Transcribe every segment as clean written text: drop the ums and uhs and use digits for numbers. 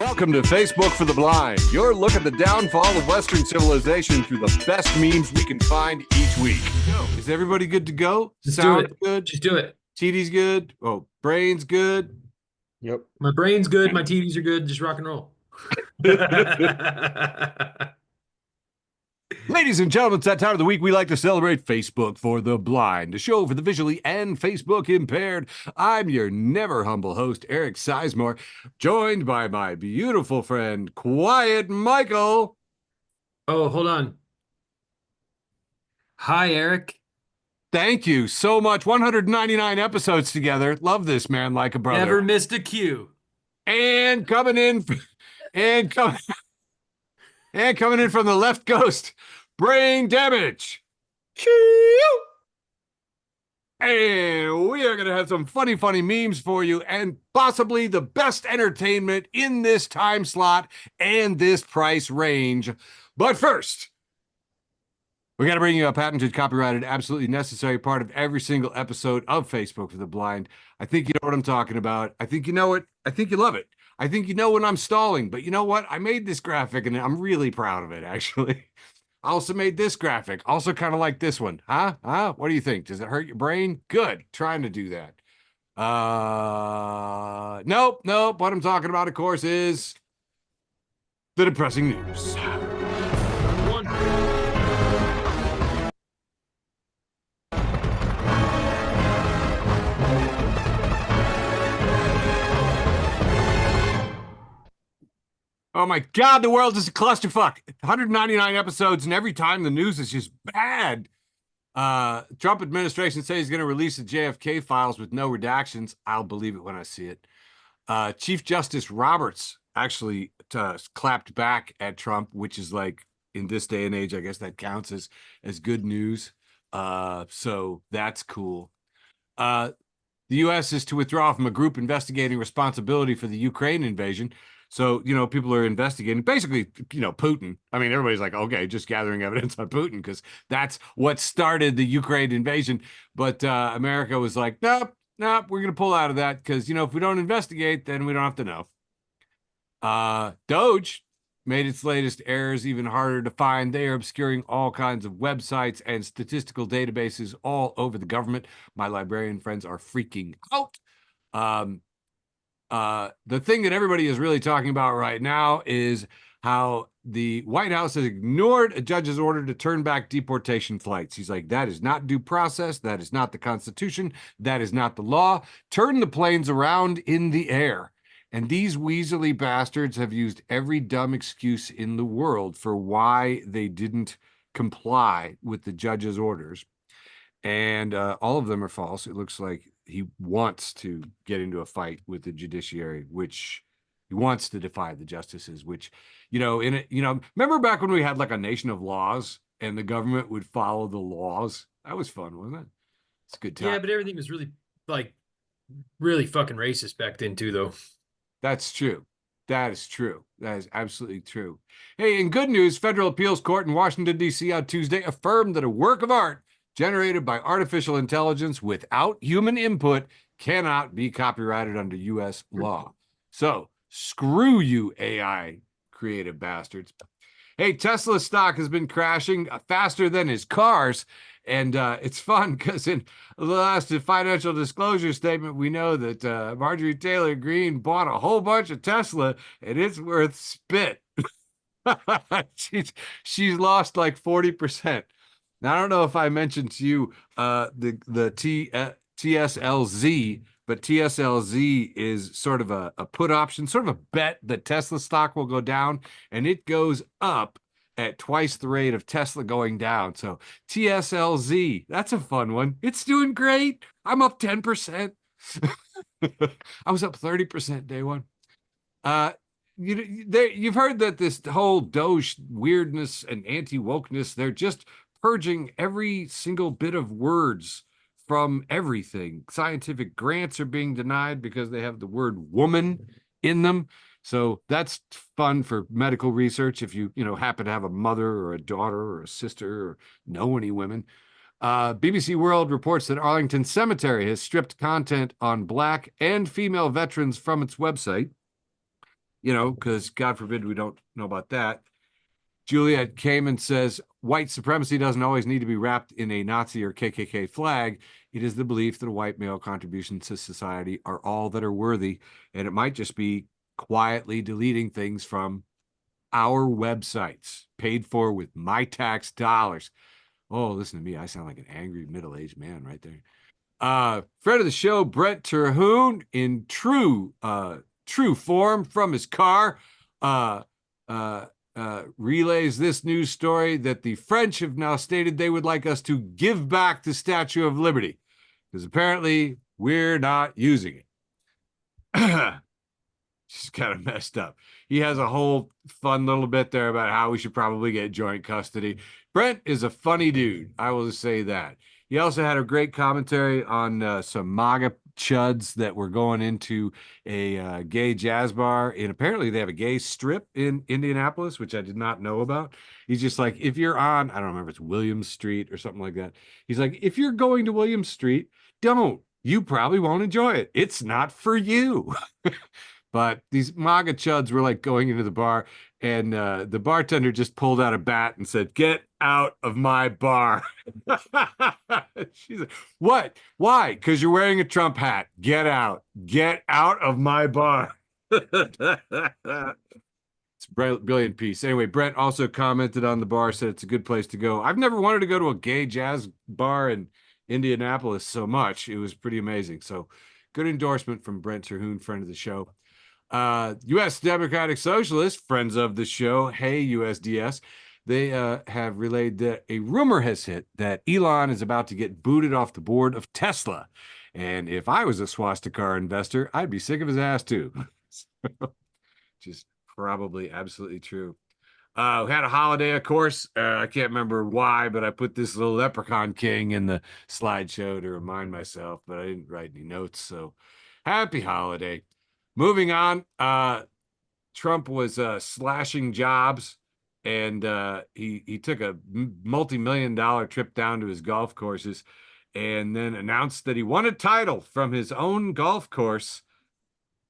Welcome to Facebook for the Blind, your look at the downfall of Western civilization through the best memes we can find each week. Is everybody good to go? Just Sound do it. good? Just do it. TD's good? Oh, Brane's good? Yep. My brain's good. My TVs are good. Just rock and roll. Ladies and gentlemen, it's that time of the week we like to celebrate Facebook for the Blind, a show for the visually and Facebook impaired. I'm your never humble host, Eric Sizemore, joined by my beautiful friend, Quiet Michael. Oh, hold on. Hi, Eric. Thank you so much. 199 episodes together. Love this, man, like a brother. Never missed a cue. And coming in, and coming in from the left coast, brain damage. And we are going to have some funny memes for you and possibly the best entertainment in this time slot and this price range. But first, we got to bring you a patented, copyrighted, absolutely necessary part of every single episode of Facebook for the Blind. I think you know what I'm talking about. I think you know it. I think you love it. I think you know when I'm stalling. But you know what? I made this graphic, and I'm really proud of it, actually. I also made this graphic. Also kind of like this one. Huh? What do you think? Does it hurt your brain? Good. Trying to do that. Nope. What I'm talking about, of course, is the depressing news. Oh my God, the world is a clusterfuck. 199 episodes, and every time the news is just bad. Trump administration says he's going to release the JFK files with no redactions. I'll believe it when I see it. Chief Justice Roberts actually clapped back at Trump, which is like, in this day and age, I guess that counts as good news. So that's cool. The U.S. is to withdraw from a group investigating responsibility for the Ukraine invasion. So, people are investigating, basically, Putin. I mean, everybody's like, okay, just gathering evidence on Putin because that's what started the Ukraine invasion. But America was like, nope, we're going to pull out of that because, if we don't investigate, then we don't have to know. Doge made its latest errors even harder to find. They are obscuring all kinds of websites and statistical databases all over the government. My librarian friends are freaking out. The thing that everybody is really talking about right now is how the White House has ignored a judge's order to turn back deportation flights. He's like, that is not due process. That is not the Constitution. That is not the law. Turn the planes around in the air. And these weaselly bastards have used every dumb excuse in the world for why they didn't comply with the judge's orders. And all of them are false. It looks like he wants to get into a fight with the judiciary, which he wants to defy the justices, which, remember back when we had like a nation of laws and the government would follow the laws? That was fun, wasn't it? It's a good time. Yeah, but everything was really fucking racist back then too, though. That's true. That is true. That is absolutely true. Hey, in good news, federal appeals court in Washington, D.C. on Tuesday affirmed that a work of art generated by artificial intelligence without human input cannot be copyrighted under U.S. law. So screw you, AI creative bastards. Hey, Tesla stock has been crashing faster than his cars. And it's fun because in the last financial disclosure statement, we know that Marjorie Taylor Greene bought a whole bunch of Tesla and it's worth spit. she's lost like 40%. Now, I don't know if I mentioned to you the TSLZ, but TSLZ is sort of a put option, sort of a bet that Tesla stock will go down, and it goes up at twice the rate of Tesla going down. So TSLZ, that's a fun one. It's doing great. I'm up 10%. I was up 30% day one. You've heard that this whole Doge weirdness and anti-wokeness, they're just purging every single bit of words from everything. Scientific grants are being denied because they have the word woman in them. So that's fun for medical research if you happen to have a mother or a daughter or a sister or know any women. BBC World reports that Arlington Cemetery has stripped content on Black and female veterans from its website. because God forbid we don't know about that. Juliet came and says, white supremacy doesn't always need to be wrapped in a Nazi or KKK flag. It is the belief that a white male contributions to society are all that are worthy. And it might just be quietly deleting things from our websites paid for with my tax dollars. Oh, listen to me. I sound like an angry middle-aged man right there. Friend of the show, Brent Terhune, in true form from his car, uh, uh, relays this news story that the French have now stated they would like us to give back the Statue of Liberty because apparently we're not using it. Just kind of messed up. He has a whole fun little bit there about how we should probably get joint custody. Brent is a funny dude. I will just say that. He also had a great commentary on some MAGA chuds that were going into a gay jazz bar. And apparently they have a gay strip in Indianapolis, which I did not know about. He's just like, if you're on, I don't remember, it's Williams Street or something like that. He's like, if you're going to Williams Street, don't. You probably won't enjoy it. It's not for you. But these MAGA chuds were like going into the bar, and the bartender just pulled out a bat and said, "Get out of my bar." She's like, "What? Why? Because you're wearing a Trump hat. Get out. Get out of my bar." It's a brilliant piece. Anyway, Brent also commented on the bar, said it's a good place to go. I've never wanted to go to a gay jazz bar in Indianapolis so much. It was pretty amazing. So good endorsement from Brent Terhune, friend of the show. U.S. Democratic Socialists, friends of the show, hey, USDS, they have relayed that a rumor has hit that Elon is about to get booted off the board of Tesla. And if I was a swastika investor, I'd be sick of his ass too. Just probably absolutely true. We had a holiday, of course. I can't remember why, but I put this little leprechaun king in the slideshow to remind myself, but I didn't write any notes. So happy holiday. Moving on, Trump was slashing jobs, and he took a multi-million-dollar trip down to his golf courses, and then announced that he won a title from his own golf course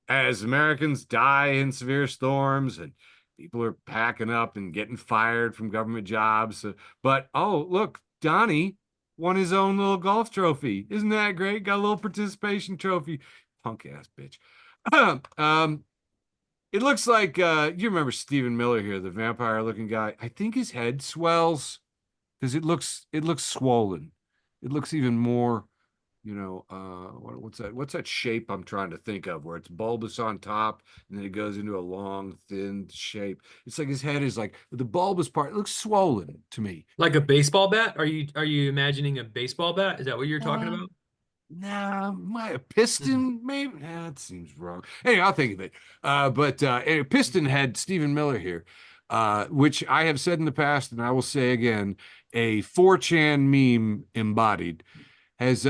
as Americans die in severe storms and people are packing up and getting fired from government jobs. But oh, look, Donnie won his own little golf trophy. Isn't that great? Got a little participation trophy. Punk ass bitch. It looks like you remember Stephen Miller here, the vampire looking guy. I think his head swells because it looks swollen. It looks even more, what's that shape I'm trying to think of where it's bulbous on top and then it goes into a long, thin shape. It's like his head is like the bulbous part. It looks swollen to me. Like a baseball bat? Are you imagining a baseball bat? Is that what you're talking Uh, about? Nah, a piston, maybe. That seems wrong. Anyway, I'll think of it. But anyway, Piston had Stephen Miller here, which I have said in the past, and I will say again, a 4chan meme embodied has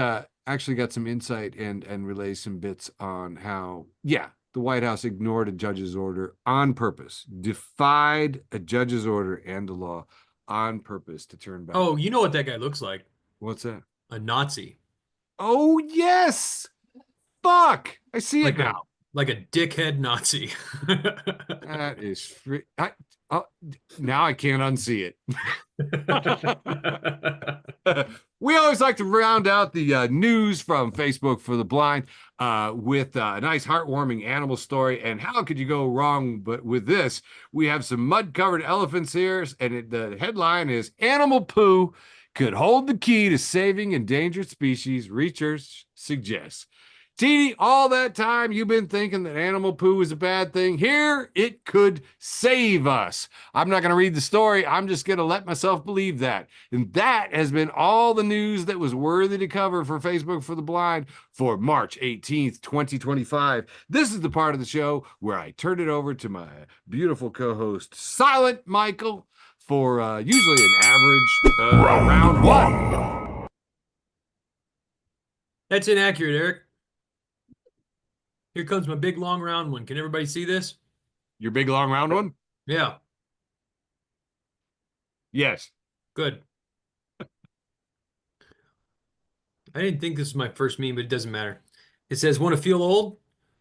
actually got some insight and relays some bits on how, yeah, the White House ignored a judge's order on purpose, defied a judge's order and the law on purpose to turn back. Oh, you know what that guy looks like? What's that? A Nazi. Oh, yes. Fuck. I see it Like a now. like a dickhead Nazi. That is free. Now I can't unsee it. We always like to round out the news from Facebook for the Blind with a nice heartwarming animal story. And how could you go wrong but with this? We have some mud-covered elephants here, and the headline is Animal Poo could hold the key to saving endangered species, research suggests. TD, all that time you've been thinking that animal poo is a bad thing. Here, it could save us. I'm not going to read the story. I'm just going to let myself believe that. And that has been all the news that was worthy to cover for Facebook for the Blind for March 18th, 2025. This is the part of the show where I turn it over to my beautiful co-host, Silent Michael, for usually an average round one. That's inaccurate, Eric. Here comes my big long round one. Can everybody see this? Your big long round one? Yeah. Yes. Good. I didn't think this was my first meme, but it doesn't matter. It says, want to feel old?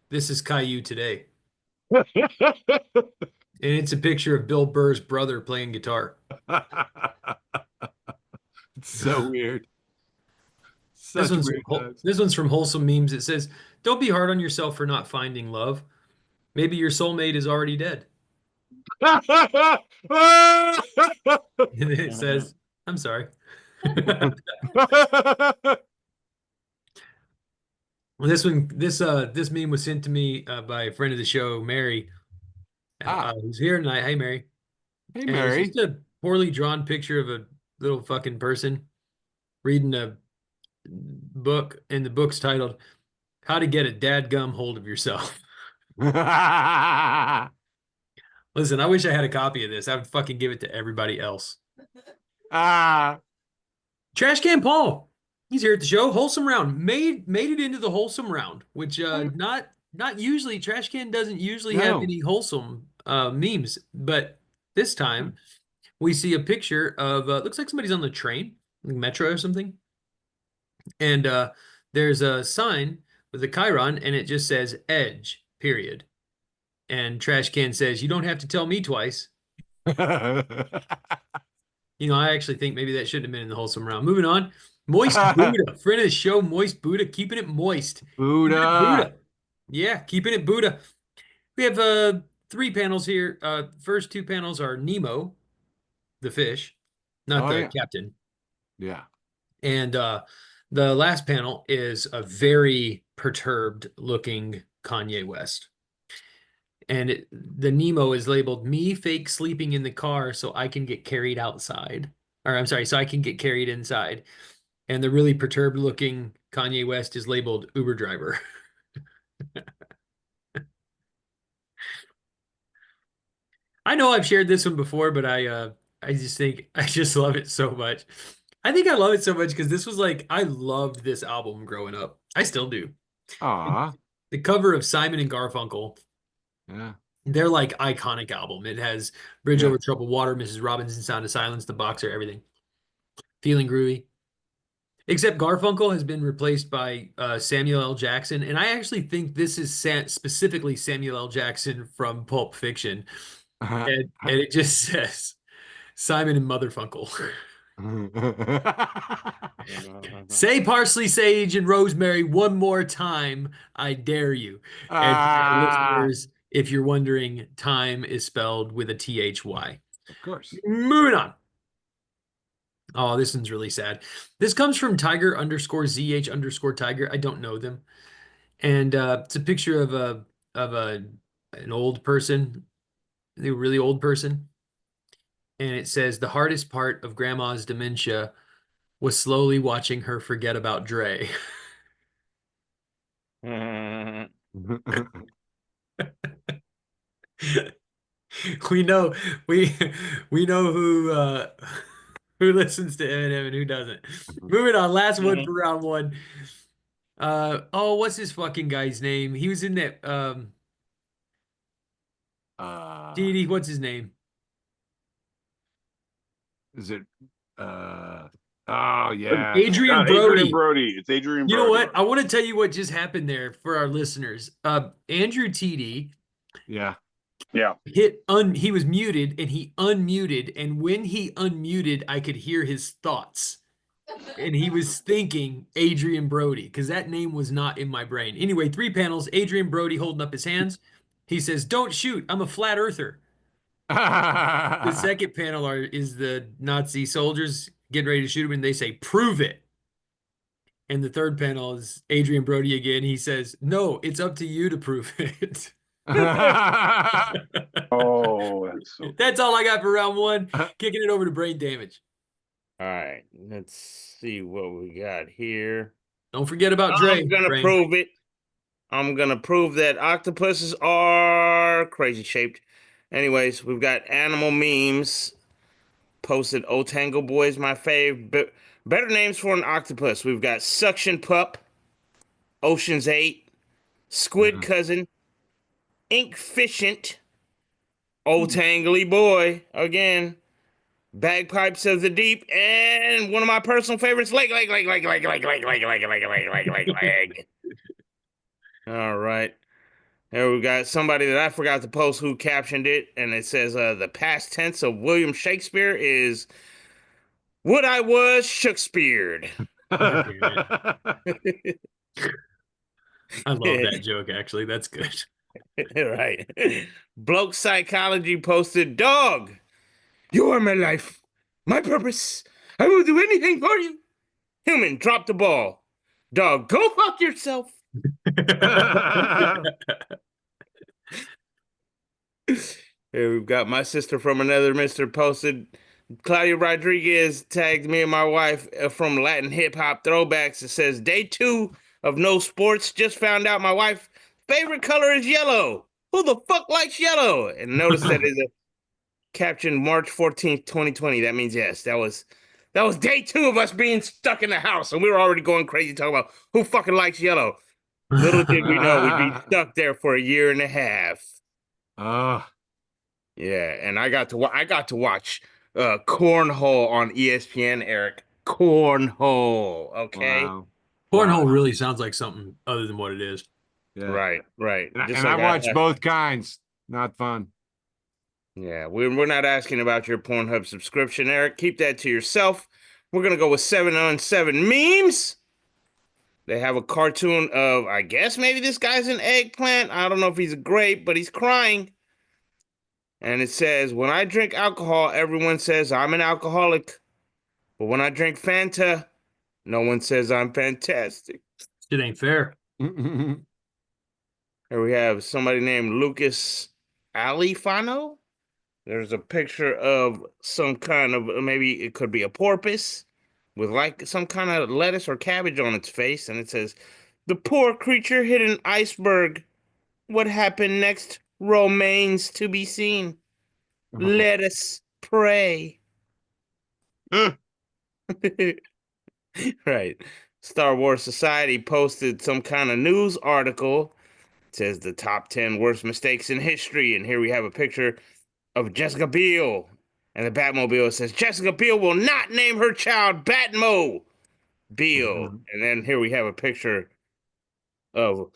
This is Caillou today. And it's a picture of Bill Burr's brother playing guitar. It's so weird. This Such one's weird times. this one's from Wholesome Memes. It says, "Don't be hard on yourself for not finding love. Maybe your soulmate is already dead." And it says, "I'm sorry." Well, this meme was sent to me by a friend of the show, Mary, who's here tonight. Hey, Mary. Hey, And it's Mary. just a poorly drawn picture of a little fucking person reading a book, and the book's titled "How to Get a Dadgum Hold of Yourself." Listen, I wish I had a copy of this. I would fucking give it to everybody else. Ah, Trash Can Paul. He's here at the show. Wholesome round. Made it into the wholesome round, which not usually. Trash Can doesn't usually have no. any wholesome memes, but this time we see a picture of looks like somebody's on the train, like metro or something. And there's a sign with a chyron, and it just says edge, period. And Trash Can says, "You don't have to tell me twice." You know, I actually think maybe that shouldn't have been in the wholesome round. Moving on. Moist Buddha. Friend of the show, Moist Buddha, keeping it moist. Keeping it Buddha. Buddha. Yeah, keeping it Buddha. We have three panels here. First two panels are Nemo, the fish, not Oh the yeah. captain. Yeah. And the last panel is a very perturbed looking Kanye West. And the Nemo is labeled "me fake sleeping in the car so I can get carried outside." Or I'm sorry, so I can get carried inside. And the really perturbed looking Kanye West is labeled Uber driver. I know I've shared this one before, but I just think I just love it so much. I think I love it so much because this was like I loved this album growing up. I still do. Aw. The cover of Simon and Garfunkel, Yeah. they're like iconic album. It has Bridge Yeah. Over Troubled Water, Mrs. Robinson, Sound of Silence, The Boxer, everything. Feeling Groovy. Except Garfunkel has been replaced by Samuel L. Jackson, and I actually think this is specifically Samuel L. Jackson from Pulp Fiction, and it just says Simon and Motherfunkle. Say parsley, sage, and rosemary one more time, I dare you. And for our Ah, listeners, if you're wondering, time is spelled with a THY. of course. Moving on. Oh, this one's really sad. This comes from Tiger underscore ZH underscore Tiger. I don't know them. And it's a picture of an old person, a really old person. And it says the hardest part of grandma's dementia was slowly watching her forget about Dre. We know we we know who listens to Eminem and who doesn't. Moving on, last one for round one. Oh, what's his fucking guy's name? He was in that uh, DD, what's his name? is it oh yeah. Adrian Adrian Brody. Brody. It's Adrian You know Brody. what? I want to tell you what just happened there for our listeners. Andrew TD Yeah. Yeah. he was muted and he unmuted, and when he unmuted, I could hear his thoughts. And he was thinking Adrian Brody because that name was not in my brain. Anyway, three panels, Adrian Brody holding up his hands. He says, "Don't shoot, I'm a flat earther." The second panel is the Nazi soldiers getting ready to shoot him, and they say, "Prove it." And the third panel is Adrian Brody again. He says, "No, it's up to you to prove it." Oh, that's so That's all I got for round one. Kicking it over to Brain Damage. All right, let's see what we got here. Don't forget about Dre. I'm gonna Brain. prove it. I'm gonna prove that octopuses are crazy shaped. Anyways, we've got animal memes posted. O Tango Boy is my fave. Better names for an octopus. We've got Suction Pup, Ocean's 8, Squid Cousin, Ink Fishant, O Tangly Boy again. Bagpipes of the Deep, and one of my personal favorites, leg. All right. Here we got somebody that I forgot to post who captioned it, and it says the past tense of William Shakespeare is "would I was Shakespeared." God damn it. I love that joke, actually. That's good. Right. Bloke Psychology posted, "Dog, you are my life, my purpose. I will do anything for you." Human, drop the ball. Dog, go fuck yourself. Here we've got my sister from another mister posted. Claudia Rodriguez tagged me and my wife from Latin hip hop throwbacks. It says, "Day 2 of no sports. Just found out my wife's favorite color is yellow. Who the fuck likes yellow?" And notice that is a caption March 14th, 2020. That means yes, that was day 2 of us being stuck in the house, and we were already going crazy talking about who fucking likes yellow. Little did we know we'd be stuck there for a year and a half. Yeah, and I got to watch cornhole on ESPN, Eric. Cornhole, okay? Wow. Cornhole really sounds like something other than what it is. Yeah. Right. And I watched both kinds. Not fun. Yeah, we're not asking about your Pornhub subscription, Eric. Keep that to yourself. We're gonna go with 7-on-7 memes. They have a cartoon of, I guess maybe this guy's an eggplant. I don't know if he's a grape, but he's crying. And it says, "When I drink alcohol, everyone says I'm an alcoholic. But when I drink Fanta, no one says I'm fantastic." It ain't fair. Here we have somebody named Lucas Alifano. There's a picture of some kind of, maybe it could be a porpoise with like some kind of lettuce or cabbage on its face. And it says, "The poor creature hit an iceberg. What happened next remains to be seen. Let us pray." Right. Star Wars Society posted some kind of news article. It says the top 10 worst mistakes in history. And here we have a picture of Jessica Biel. And the Batmobile says, "Jessica Biel will not name her child Batmo Biel." And then here we have a picture of,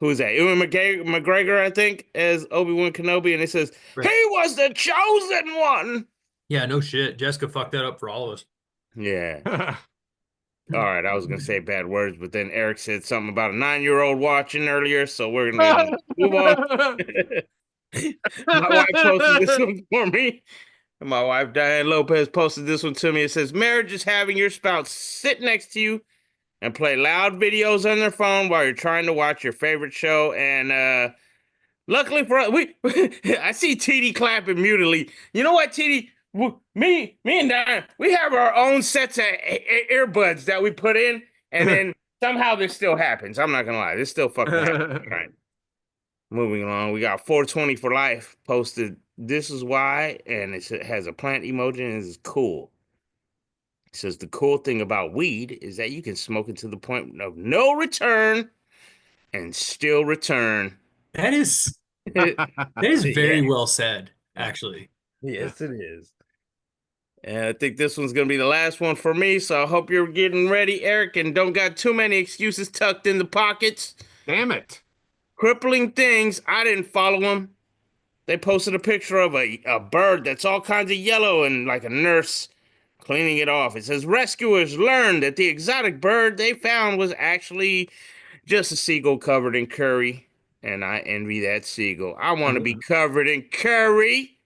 who's that? Ewan McGregor, I think, as Obi-Wan Kenobi. And it says, Right. "He was the chosen one." Yeah, no shit. Jessica fucked that up for all of us. Yeah. All right, I was gonna say bad words, but then Eric said something about a 9-year-old watching earlier, so we're gonna move on. My wife posted this one for me. My wife, Diane Lopez, posted this one to me. It says, "Marriage is having your spouse sit next to you and play loud videos on their phone while you're trying to watch your favorite show." And luckily for us, I see TD clapping mutely. You know what, TD? Me and Diane, we have our own sets of earbuds that we put in, and then somehow this still happens. I'm not gonna lie, this still fucking happens. All right. Moving along, we got 420 for life posted. "This is why," and it has a plant emoji, and it's cool. It says, "The cool thing about weed is that you can smoke it to the point of no return and still return." That is very well said, actually. Yes, it is. And I think this one's going to be the last one for me, so I hope you're getting ready, Eric, and don't got too many excuses tucked in the pockets. Damn it. Crippling things. I didn't follow them. They posted a picture of a bird that's all kinds of yellow and like a nurse cleaning it off. It says, "Rescuers learned that the exotic bird they found was actually just a seagull covered in curry." And I envy that seagull. I want to be covered in curry.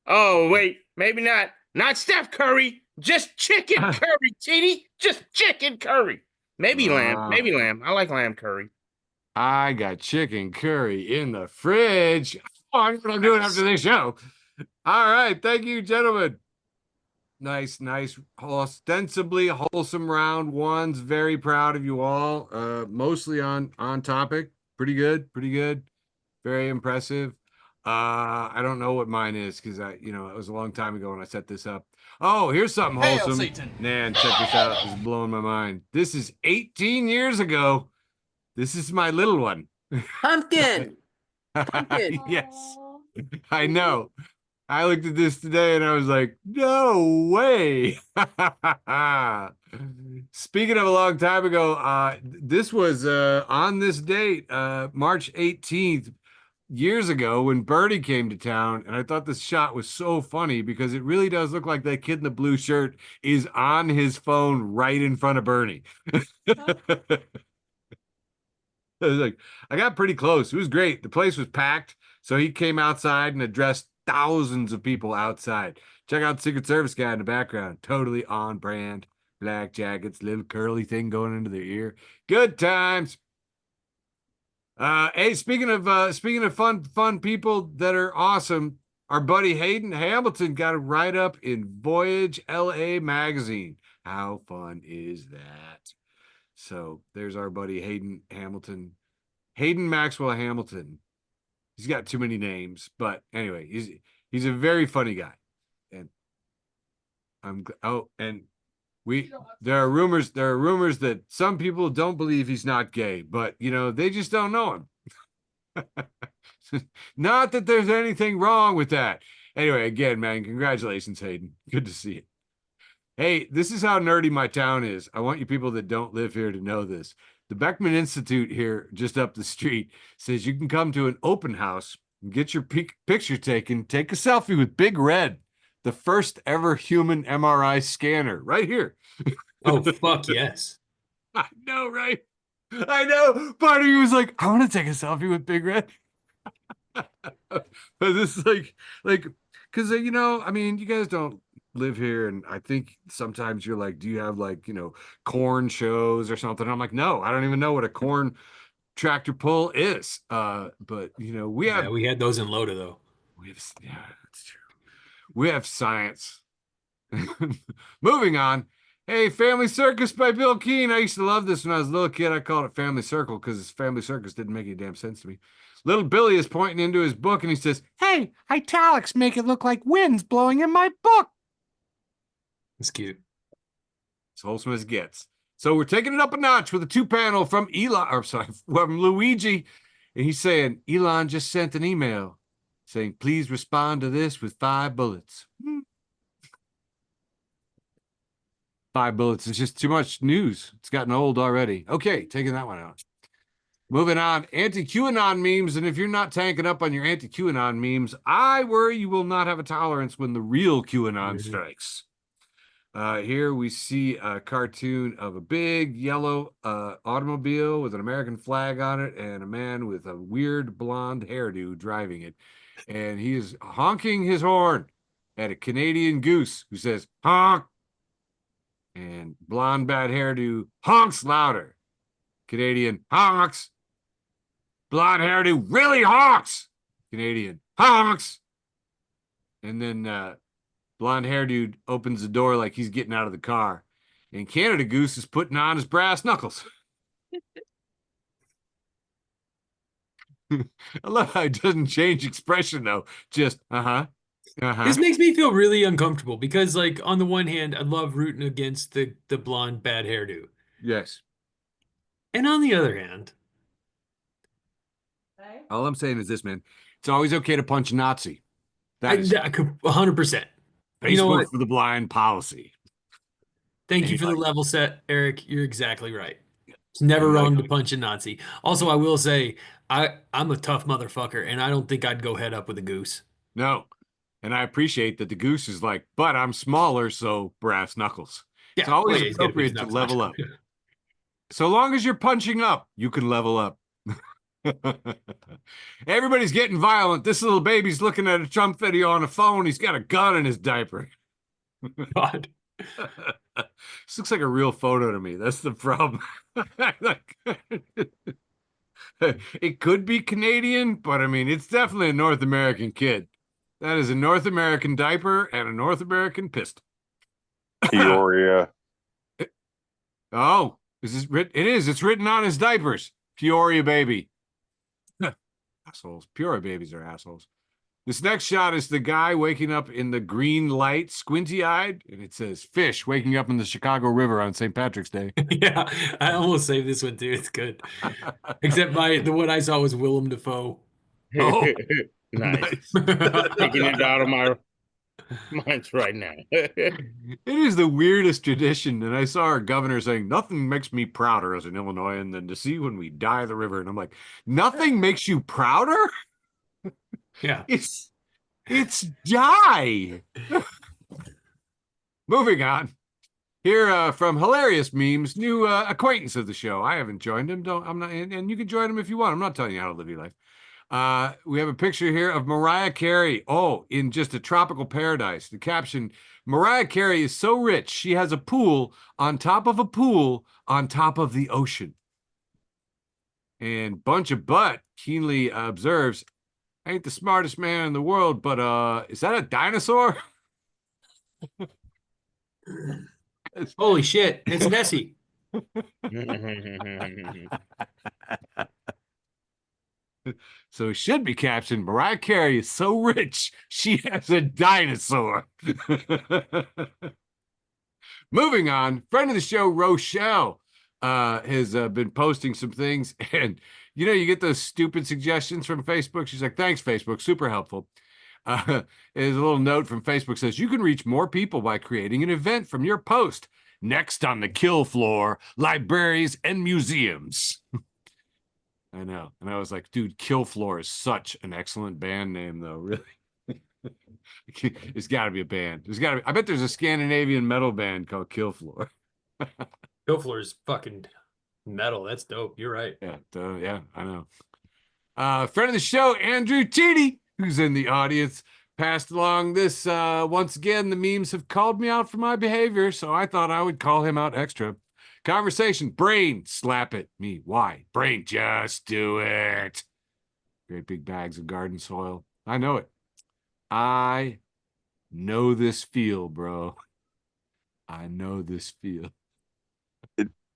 Oh, wait, maybe not. Not Steph Curry, just chicken curry, TD. Just chicken curry. Maybe lamb. Maybe lamb. I like lamb curry. I got chicken curry in the fridge. Oh, I'm going to do it after this show. All right. Thank you, gentlemen. Nice, ostensibly wholesome round ones. Very proud of you all. Mostly on topic. Pretty good. Very impressive. I don't know what mine is because it was a long time ago when I set this up. Oh, here's something wholesome. Satan. Man, check this out. This is blowing my mind. This is 18 years ago. This is my little one. Pumpkin. Yes, I know. I looked at this today and I was like, no way. Speaking of a long time ago, this was on this date, March 18th, years ago when Bernie came to town, and I thought this shot was so funny because it really does look like that kid in the blue shirt is on his phone right in front of Bernie. I was like, I got pretty close. It was great. The place was packed, so he came outside and addressed thousands of people outside. Check out the Secret Service guy in the background. Totally on brand. Black jackets, little curly thing going into their ear. Good times. Hey, speaking of fun people that are awesome, our buddy Hayden Hamilton got a write-up in Voyage LA magazine. How fun is that? So there's our buddy Hayden Hamilton. Hayden Maxwell Hamilton. He's got too many names, but anyway, he's a very funny guy. And there are rumors that some people don't believe he's not gay, but they just don't know him. Not that there's anything wrong with that. Anyway, again, man, congratulations, Hayden. Good to see you. Hey, this is how nerdy my town is. I want you people that don't live here to know this. The Beckman Institute here, just up the street, says you can come to an open house and get your picture taken. Take a selfie with Big Red, the first ever human MRI scanner, right here. Oh, fuck yes. I know, right? I know. Part of you was like, I want to take a selfie with Big Red. But this is like, because, I mean, you guys don't live here, and I think sometimes you're like, do you have corn shows or something? I'm like, no, I don't even know what a corn tractor pull is. But we had those in Loda though. Yeah, that's true. We have science. Moving on. Hey, Family Circus by Bill Keane. I used to love this when I was a little kid. I called it Family Circle because Family Circus didn't make any damn sense to me. Little Billy is pointing into his book and he says, "Hey, italics make it look like wind's blowing in my book." It's cute. As wholesome as it gets. So we're taking it up a notch with a 2-panel from from Luigi. And he's saying, Elon just sent an email saying, please respond to this with 5 bullets. 5 bullets is just too much news. It's gotten old already. Okay, taking that one out. Moving on, anti-QAnon memes. And if you're not tanking up on your anti-QAnon memes, I worry you will not have a tolerance when the real QAnon strikes. Here we see a cartoon of a big yellow automobile with an American flag on it and a man with a weird blonde hairdo driving it. And he is honking his horn at a Canadian goose who says, honk. And blonde bad hairdo honks louder. Canadian honks. Blonde hairdo really honks. Canadian honks. And then blonde hair dude opens the door like he's getting out of the car. And Canada Goose is putting on his brass knuckles. I love how it doesn't change expression, though. Just, This makes me feel really uncomfortable because, on the one hand, I love rooting against the blonde bad hairdo. Yes. And on the other hand, all I'm saying is this, man. It's always okay to punch a Nazi. That is 100%. Facebook for the blind policy. Thank you for the level set, Eric. You're exactly right. It's never wrong to punch a Nazi. Also, I will say, I'm a tough motherfucker, and I don't think I'd go head up with a goose. No. And I appreciate that the goose is like, but I'm smaller, so brass knuckles. Yeah, it's always appropriate to level up. So long as you're punching up, you can level up. Everybody's getting violent. This little baby's looking at a Trump video on a phone. He's got a gun in his diaper. God. This looks like a real photo to me. That's the problem. It could be Canadian, but I mean, it's definitely a North American kid. That is a North American diaper and a North American pistol. Peoria. Oh, is this written? It is. It's written on his diapers. Peoria baby. Assholes. Peoria babies are assholes. This next shot is the guy waking up in the green light, squinty-eyed, and it says fish waking up in the Chicago River on St. Patrick's Day. Yeah, I almost saved this one too. It's good. Except the one I saw was Willem Dafoe. Oh, nice. Taking it out of my Mine's right now. It is the weirdest tradition. And I saw our governor saying, nothing makes me prouder as an Illinoisan than to see when we die the river. And I'm like, nothing makes you prouder? Yeah. It's die. Moving on. Here from Hilarious Memes, new acquaintance of the show. I haven't joined him. I'm not, and you can join him if you want. I'm not telling you how to live your life. We have a picture here of Mariah Carey. Oh, in just a tropical paradise. The caption: Mariah Carey is so rich she has a pool on top of a pool on top of the ocean. And Bunch of Butt keenly observes, I ain't the smartest man in the world, but is that a dinosaur? Holy shit, it's Nessie. So it should be captioned, Mariah Carey is so rich, she has a dinosaur. Moving on, friend of the show, Rochelle, has been posting some things. And, you know, you get those stupid suggestions from Facebook. She's like, thanks, Facebook, super helpful. There's a little note from Facebook says, you can reach more people by creating an event from your post. Next on the kill floor, libraries and museums. I know. And I was like, dude, Kill Floor is such an excellent band name, though, really. It's got to be a band. There's got to be. I bet there's a Scandinavian metal band called Kill Floor. Kill Floor is fucking metal. That's dope. You're right. Yeah, yeah, I know. Friend of the show, Andrew Teedy, who's in the audience, passed along this. Once again, the memes have called me out for my behavior, so I thought I would call him out extra. Conversation, Brane, slap it. Me, why? Brane, just do it. Great big bags of garden soil. I know it. I know this feel, bro. I know this feel.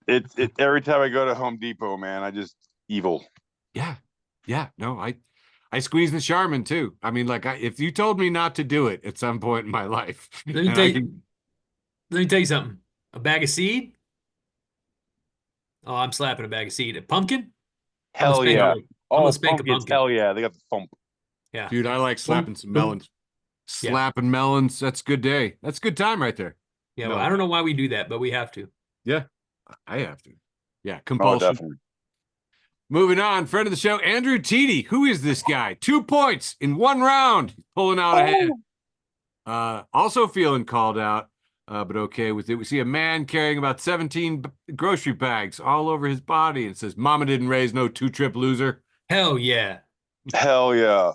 It every time I go to Home Depot, man, I just evil. Yeah. No, I squeeze the Charmin too. I mean, like, if you told me not to do it at some point in my life, Let me tell you something. A bag of seed. Oh, I'm slapping a bag of seed. A pumpkin? Hell yeah. I'm gonna spank a pumpkins, pumpkin. hell yeah. They got the thump. Yeah. Dude, I like slapping some Boom. melons. Slapping melons. That's a good day. That's a good time right there. Yeah, well, I don't know why we do that, but we have to. Yeah, I have to. Yeah, Oh, compulsion. definitely. Moving on, friend of the show, Andrew Teedy. Who is this guy? 2 points in 1 round. He's pulling out ahead. Also feeling called out, but okay with it. We see a man carrying about 17 grocery bags all over his body and says, Mama didn't raise no 2-trip loser. Hell yeah. Hell yeah.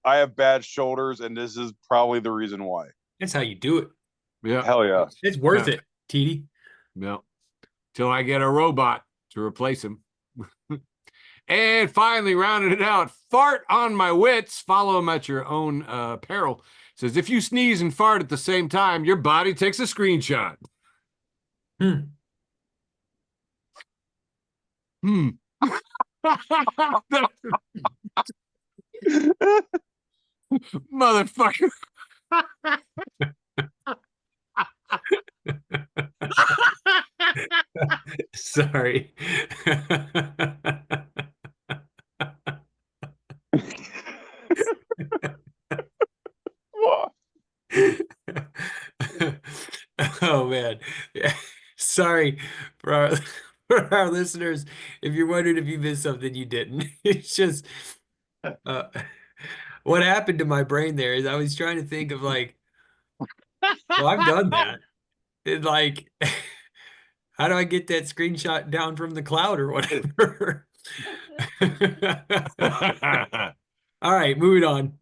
I have bad shoulders, and this is probably the reason why. That's how you do it. Yeah. Hell yeah. It's worth it, TD. No. Till I get a robot to replace him. And finally, rounding it out, fart on my wits. Follow him at your own peril. Says, if you sneeze and fart at the same time, your body takes a screenshot. Motherfucker. Sorry. Oh man. Sorry for our listeners. If you're wondering if you missed something, you didn't. It's just what happened to my brain there is I was trying to think of like, well, I've done that. And like, how do I get that screenshot down from the cloud or whatever? All right, moving on.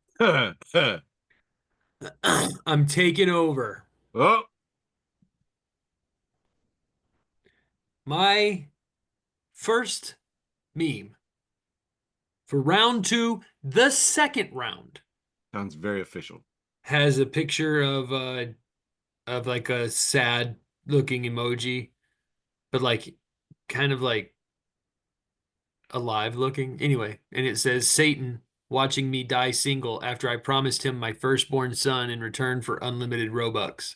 I'm taking over. Oh, My first meme for round 2, the second round, sounds very official. has a picture of like a sad looking emoji, but like kind of like alive looking. Anyway, and it says Satan watching me die single after I promised him my firstborn son in return for unlimited Robux.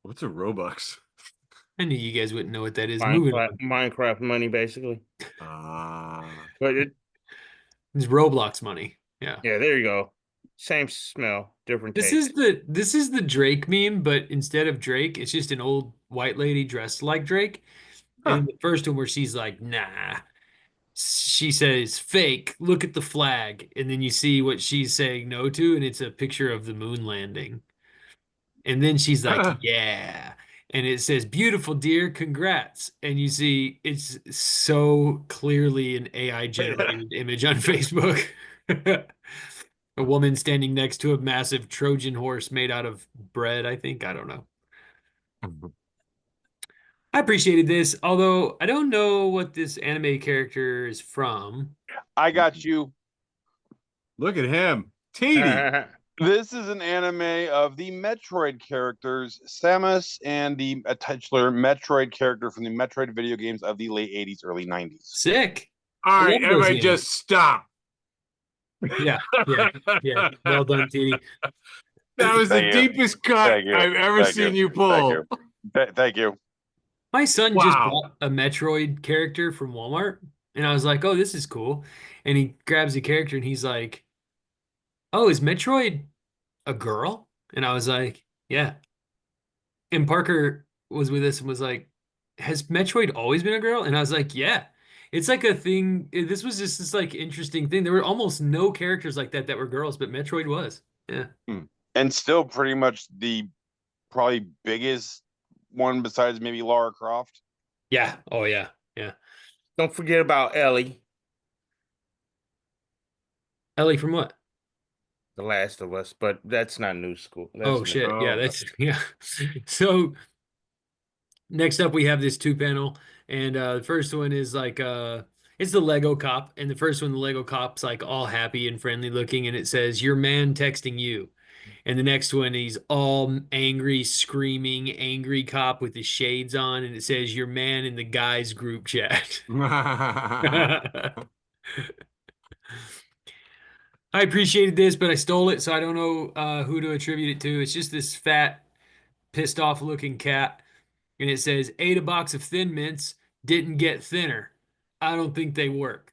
What's a Robux? I knew you guys wouldn't know what that is. Minecraft money, basically. But It's Roblox money. Yeah. Yeah, there you go. Same smell, different taste. This is the Drake meme, but instead of Drake, it's just an old white lady dressed like Drake. And then the first one where she's like, nah. She says, fake, look at the flag. And then you see what she's saying no to, and it's a picture of the moon landing. And then she's like, yeah. And it says, beautiful, dear, congrats. And you see it's so clearly an AI generated image on Facebook. A woman standing next to a massive Trojan horse made out of bread, I think. I don't know. I appreciated this, although I don't know what this anime character is from. I got you. Look at him. Teeny. This is an anime of the Metroid characters, Samus and the titular Metroid character from the Metroid video games of the late 80s, early 90s. Sick. All I right, love those everybody games. just stop. Yeah. Well done, TD. That was the Thank you. deepest cut Thank you. I've ever Thank seen you. you pull. Thank you. My son just Wow. bought a Metroid character from Walmart, and I was like, oh, this is cool. And he grabs the character and he's like, oh, is Metroid a girl? And I was like, yeah. And Parker was with us and was like, has Metroid always been a girl? And I was like, yeah. It's like a thing. This was just this like interesting thing. There were almost no characters like that were girls, but Metroid was. Yeah. And still pretty much the probably biggest one besides maybe Lara Croft. Yeah. Oh, yeah. Yeah. Don't forget about Ellie, Ellie from what? The Last of Us, but that's not new school. That's Oh, new. shit. Yeah. Oh. That's, yeah. So next up, we have this two panel. And the first one is like, it's the Lego cop. And the first one, the Lego cop's like all happy and friendly looking. And it says, your man texting you. And the next one, he's all angry, screaming, angry cop with his shades on. And it says, your man in the guys group chat. I appreciated this, but I stole it. So I don't know who to attribute it to. It's just this fat, pissed off looking cat. And it says, ate a box of Thin Mints, didn't get thinner. I don't think they work.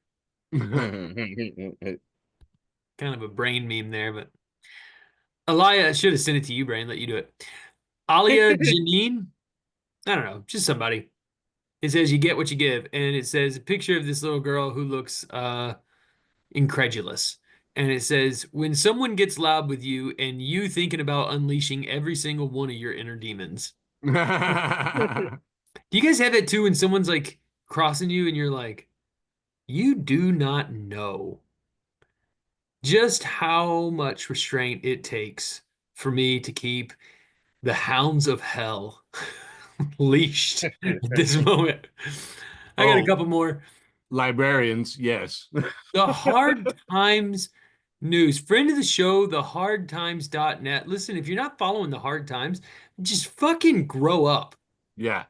Kind of a brain meme there, but Aliyah, I should have sent it to you, Brane, let you do it. Alia Janine, I don't know, just somebody. It says, you get what you give. And it says a picture of this little girl who looks incredulous. And it says, when someone gets loud with you and you thinking about unleashing every single one of your inner demons. Do you guys have that too when someone's like crossing you and you're like, you do not know just how much restraint it takes for me to keep the hounds of hell leashed at this moment. I got a couple more. Librarians, yes. The Hard Times News. Friend of the show, thehardtimes.net. Listen, if you're not following the Hard Times, just fucking grow up. Yeah.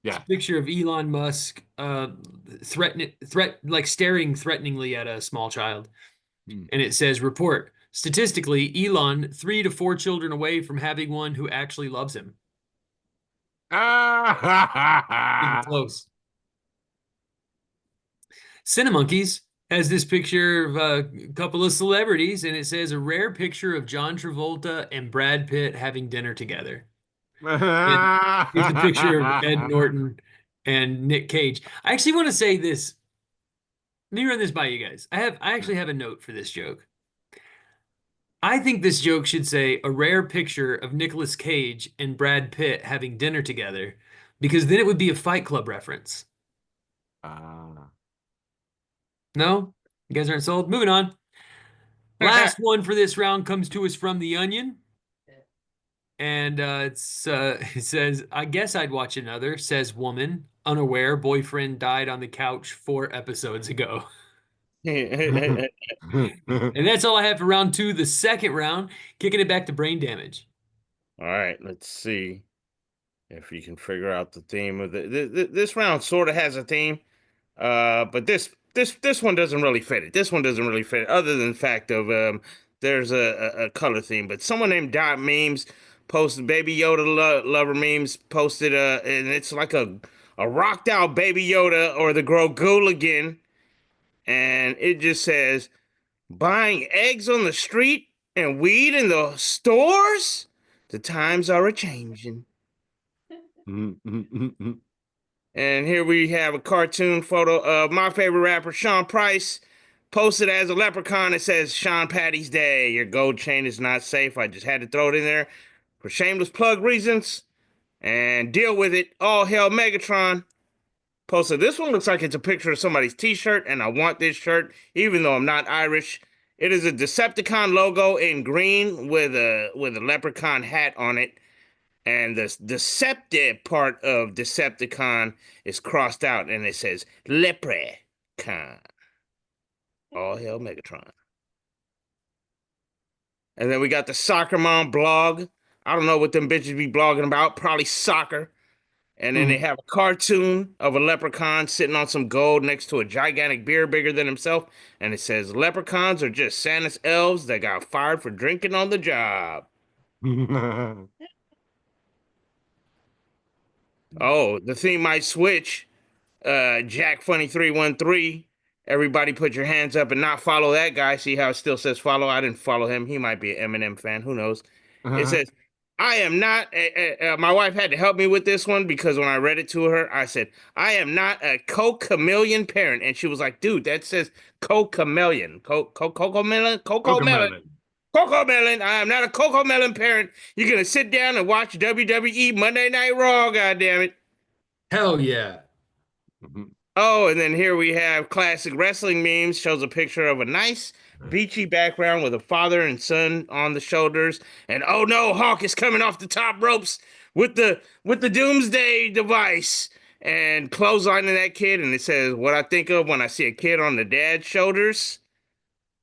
Yeah. It's a picture of Elon Musk staring threateningly at a small child. And it says, report, statistically, Elon 3 to 4 children away from having one who actually loves him. Getting close. Cinemonkeys has this picture of a couple of celebrities, and it says a rare picture of John Travolta and Brad Pitt having dinner together. Here's a picture of Ed Norton and Nick Cage. I actually want to say this. Let me run this by you guys. I actually have a note for this joke. I think this joke should say a rare picture of Nicolas Cage and Brad Pitt having dinner together, because then it would be a Fight Club reference. No? You guys aren't sold? Moving on. Last one for this round comes to us from The Onion. And it says, I guess I'd watch another, says woman, unaware boyfriend died on the couch 4 episodes ago. And that's all I have for round 2, the second round, kicking it back to brain damage. All right, let's see if you can figure out the theme of this round. Sort of has a theme, but this one doesn't really fit it. This one doesn't really fit it, other than the fact of there's a color theme. But someone named Dot Memes posted Baby Yoda lover memes, posted and it's like a rocked out Baby Yoda or the Groguligan and it just says, buying eggs on the street and weed in the stores? The times are a-changing. And here we have a cartoon photo of my favorite rapper, Sean Price, posted as a leprechaun. It says, Sean Patty's Day. Your gold chain is not safe. I just had to throw it in there for shameless plug reasons. And deal with it. All hail Megatron. Posted. This one looks like it's a picture of somebody's t-shirt, and I want this shirt, even though I'm not Irish. It is a Decepticon logo in green with a leprechaun hat on it. And the deceptive part of Decepticon is crossed out, and it says leprechaun. All hail Megatron. And then we got the Soccer Mom blog. I don't know what them bitches be blogging about. Probably soccer. And then they have a cartoon of a leprechaun sitting on some gold next to a gigantic beer bigger than himself. And it says, leprechauns are just Santa's elves that got fired for drinking on the job. Oh, the theme might switch. Jack Funny 313. Everybody put your hands up and not follow that guy. See how it still says follow? I didn't follow him. He might be an Eminem fan. Who knows? It says, I am not, my wife had to help me with this one because when I read it to her, I said, I am not a co-chameleon parent. And she was like, dude, that says co-chameleon. Co-melon? Cocomelon. I am not a Cocomelon parent. You're going to sit down and watch WWE Monday Night Raw, goddammit. Hell yeah. Oh, and then here we have classic wrestling memes. Shows a picture of a nice beachy background with a father and son on the shoulders. And oh no, Hawk is coming off the top ropes with the doomsday device and clotheslining that kid. And it says, what I think of when I see a kid on the dad's shoulders.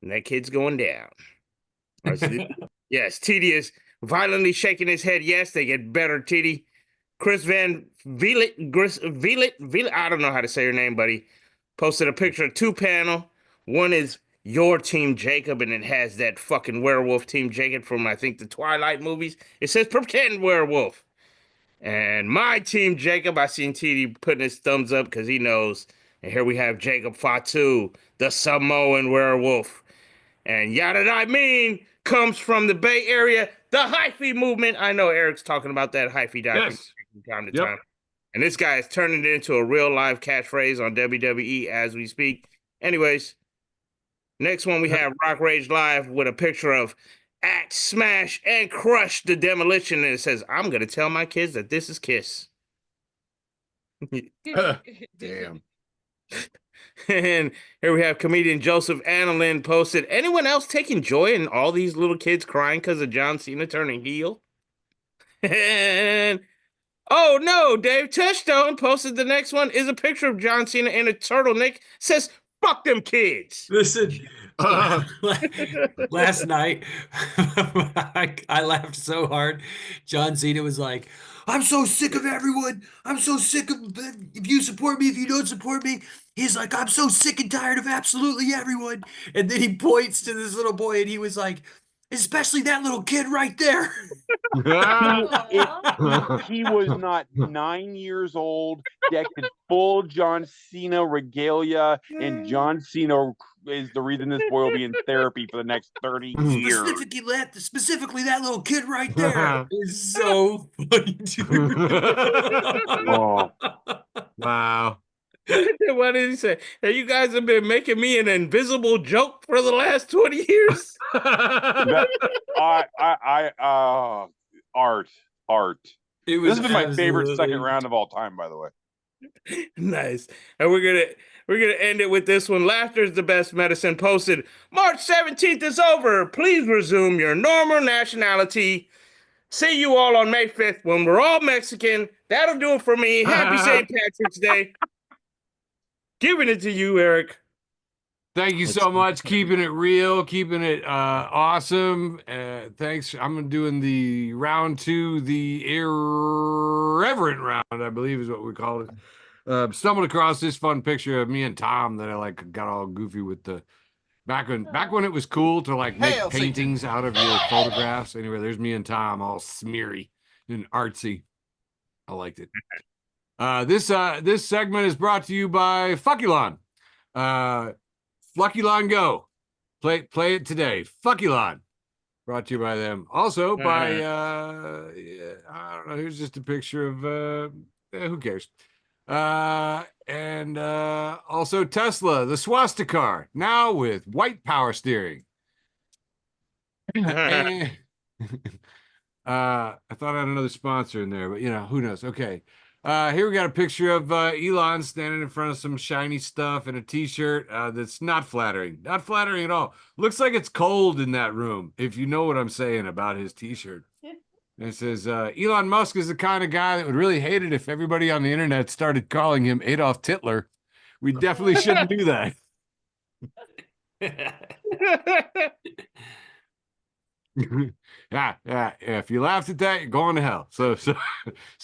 And that kid's going down. Yes, TD is violently shaking his head. Yes, they get better, TD. Chris Van Vliet, I don't know how to say your name, buddy, posted a picture of two panel. One is your Team Jacob, and it has that fucking werewolf Team Jacob from, I think, the Twilight movies. It says pretend werewolf. And my Team Jacob, I seen TD putting his thumbs up because he knows. And here we have Jacob Fatu, the Samoan werewolf. And Yada I Mean comes from the Bay Area, the hyphy movement. I know Eric's talking about that hyphy document from time to time. And this guy is turning it into a real live catchphrase on WWE as we speak. Anyways, next one we have Rock Rage Live with a picture of Axe, Smash, and Crush the Demolition. And it says, I'm going to tell my kids that this is Kiss. Damn. And here we have comedian Joseph Annalyn posted, anyone else taking joy in all these little kids crying because of John Cena turning heel? And oh no, Dave Touchstone posted the next one is a picture of John Cena in a turtleneck. Says, fuck them kids. Listen, last night, I laughed so hard. John Cena was like, I'm so sick of everyone. I'm so sick of if you support me, if you don't support me. He's like, I'm so sick and tired of absolutely everyone. And then he points to this little boy and he was like, especially that little kid right there. He was not 9 years old, decked in full John Cena regalia, and John Cena is the reason this boy will be in therapy for the next 30 years. Specifically that little kid right there is so funny, dude. Oh. Wow. What did he say? Hey, you guys have been making me an invisible joke for the last 20 years. Art. This has been my favorite second round of all time, by the way. Nice. And we're gonna end it with this one. Laughter is the best medicine. Posted March 17th is over. Please resume your normal nationality. See you all on May 5th when we're all Mexican. That'll do it for me. Happy St. Patrick's Day. Giving it to you, Eric. Thank you so much. Keeping it real, keeping it awesome. Thanks. I'm doing the round 2, the irreverent round, I believe is what we call it. Stumbled across this fun picture of me and Tom that I like got all goofy with the back when it was cool to like make paintings out of your photographs. Anyway, there's me and Tom all smeary and artsy. I liked it. This segment is brought to you by Fuckulon. Fuck Elon Go. Play it today. Fuck Elon. Brought to you by them. Also by I don't know. Here's just a picture of who cares? And also Tesla, the swastika car, now with white power steering. And, I thought I had another sponsor in there, but who knows? Okay. Here we got a picture of Elon standing in front of some shiny stuff in a t-shirt that's not flattering. Not flattering at all. Looks like it's cold in that room, if you know what I'm saying about his t-shirt. And it says, Elon Musk is the kind of guy that would really hate it if everybody on the internet started calling him Adolf Hitler. We definitely shouldn't do that. Yeah. If you laughed at that, you're going to hell. So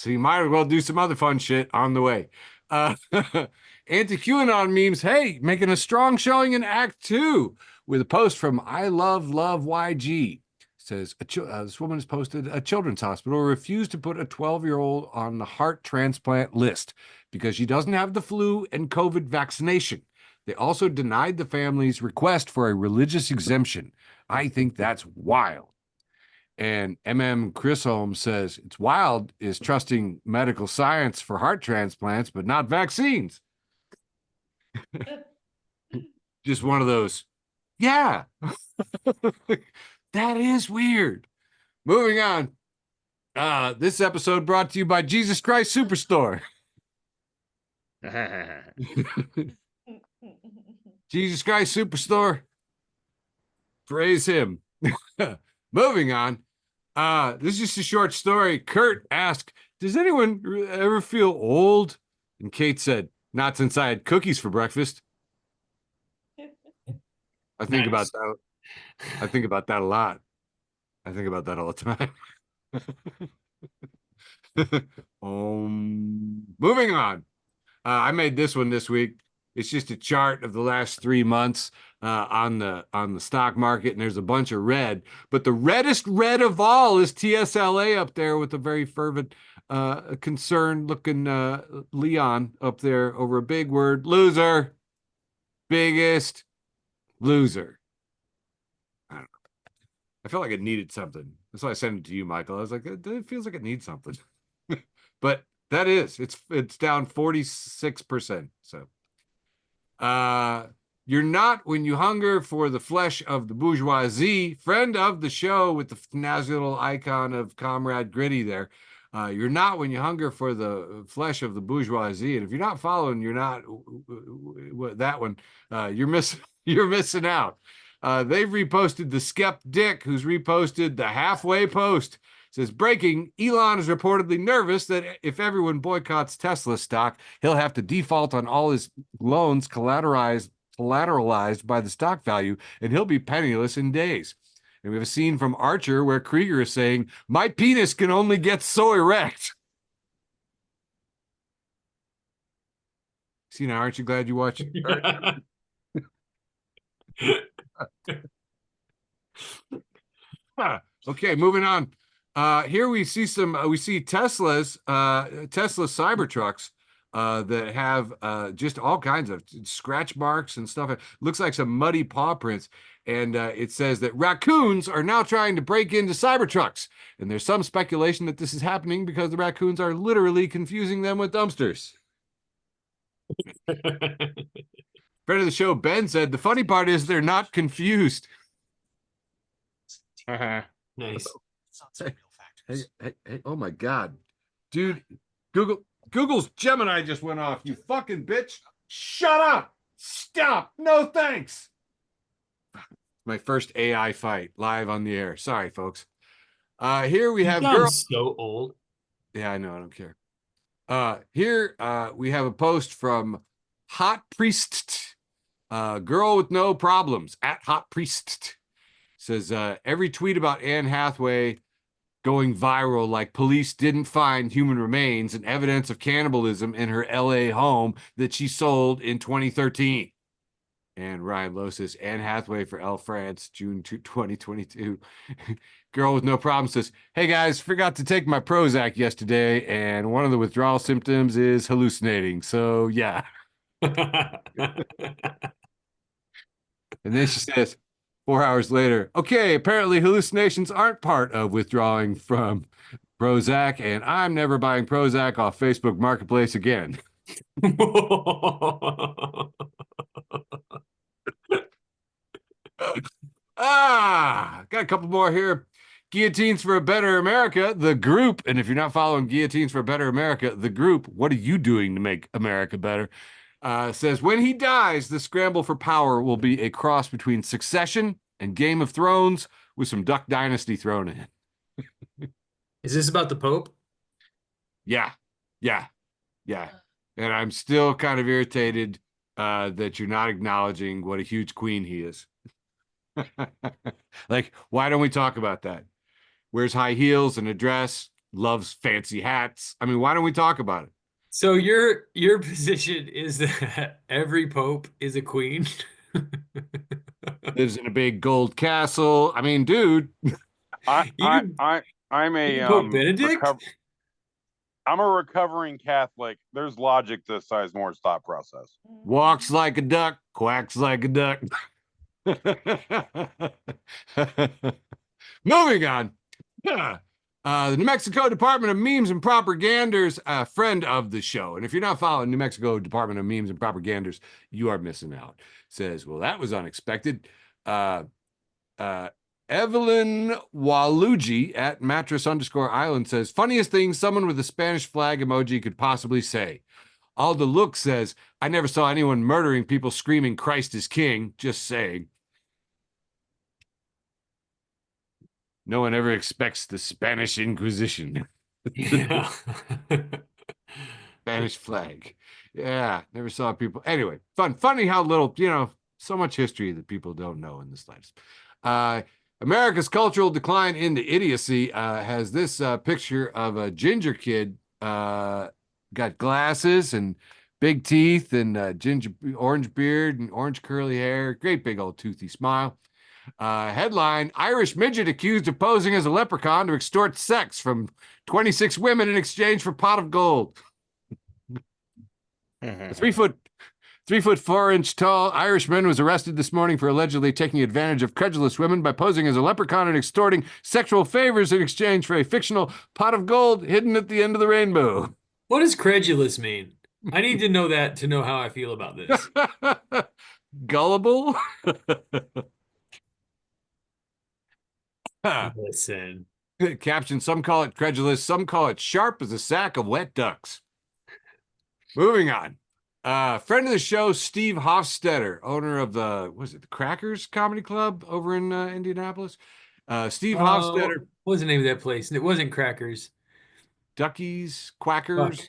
you might as well do some other fun shit on the way. Anti-QAnon memes, hey, making a strong showing in Act 2 with a post from I Love YG. Says this woman has posted a children's hospital refused to put a 12-year-old on the heart transplant list because she doesn't have the flu and COVID vaccination. They also denied the family's request for a religious exemption. I think that's wild. And Chris Holmes says it's wild is trusting medical science for heart transplants, but not vaccines. Just one of those. Yeah. That is weird. Moving on. This episode brought to you by Jesus Christ Superstore. Jesus Christ Superstore. Praise him. Moving on. This is just a short story. Kurt asked, does anyone ever feel old? And Kate said, not since I had cookies for breakfast. I think about that. I think about that a lot. I think about that all the time. Moving on. I made this one this week. It's just a chart of the last 3 months on the stock market, and there's a bunch of red. But the reddest red of all is TSLA up there with a very fervent, concerned looking Leon up there over a big word, loser, biggest loser. I don't know. I felt like it needed something. That's why I sent it to you, Michael. I was like, it feels like it needs something. But that is, it's down 46%. So. You're not when you hunger for the flesh of the bourgeoisie. Friend of the show with the snazzy little icon of Comrade Gritty there. You're not when you hunger for the flesh of the bourgeoisie. And if you're not following, you're not that one. You're missing out. They've reposted the Skeptic, who's reposted the halfway post. Says, breaking, Elon is reportedly nervous that if everyone boycotts Tesla stock, he'll have to default on all his loans collateralized by the stock value, and he'll be penniless in days. And we have a scene from Archer where Krieger is saying, my penis can only get so erect. See now, aren't you glad you watched it? Okay, moving on. Here we see Tesla Cybertrucks that have just all kinds of scratch marks and stuff. It looks like some muddy paw prints. And it says that raccoons are now trying to break into Cybertrucks. And there's some speculation that this is happening because the raccoons are literally confusing them with dumpsters. Friend of the show, Ben, said, the funny part is they're not confused. Nice. Hey, oh my God. Dude, Google's Gemini just went off, you fucking bitch. Shut up. Stop. No thanks. My first AI fight live on the air. Sorry, folks. Here we have girls. So old. Yeah, I know. I don't care. Here we have a post from Hot Priest, girl with no problems at Hot Priest. Says every tweet about Anne Hathaway going viral, like police didn't find human remains and evidence of cannibalism in her LA home that she sold in 2013. And Ryan Lowe says, Anne Hathaway for Elle France, June 2022. Girl with no problem says, hey guys, forgot to take my Prozac yesterday, and one of the withdrawal symptoms is hallucinating. So yeah. And then she says, 4 hours later, okay, apparently hallucinations aren't part of withdrawing from Prozac, and I'm never buying Prozac off Facebook Marketplace again. Got a couple more here. Guillotines for a Better America, the group. And if you're not following Guillotines for a Better America, the group, what are you doing to make America better? Says, when he dies, the scramble for power will be a cross between Succession and Game of Thrones with some Duck Dynasty thrown in. Is this about the Pope? Yeah. And I'm still kind of irritated that you're not acknowledging what a huge queen he is. Like, why don't we talk about that? Wears high heels and a dress, loves fancy hats. I mean, why don't we talk about it? So your position is that every pope is a queen? Lives in a big gold castle. I mean, dude. I'm a Pope Benedict? I'm a recovering Catholic. There's logic to Sizemore's thought process. Walks like a duck, quacks like a duck. Moving on. The New Mexico Department of Memes and Propaganders, a friend of the show. And if you're not following New Mexico Department of Memes and Propaganders, you are missing out. Says, well, that was unexpected. Evelyn Waluigi at mattress_island says, funniest thing someone with a Spanish flag emoji could possibly say. Alda Look says, I never saw anyone murdering people screaming Christ is King. Just saying. No one ever expects the Spanish Inquisition. Yeah. Spanish flag. Yeah, never saw people. Anyway, funny how little, so much history that people don't know in the slightest. America's cultural decline into idiocy has this picture of a ginger kid, got glasses and big teeth and ginger orange beard and orange curly hair, great big old toothy smile. Headline, Irish midget accused of posing as a leprechaun to extort sex from 26 women in exchange for pot of gold. A 3'4" tall Irishman was arrested this morning for allegedly taking advantage of credulous women by posing as a leprechaun and extorting sexual favors in exchange for a fictional pot of gold hidden at the end of the rainbow. What does credulous mean? I need to know that to know how I feel about this. Gullible? Listen. Caption, some call it credulous, some call it sharp as a sack of wet ducks. Moving on. Friend of the show, Steve Hofstetter, owner of the Crackers Comedy Club over in Indianapolis. Steve Hofstetter. What was the name of that place? It wasn't Crackers. Duckies, Quackers,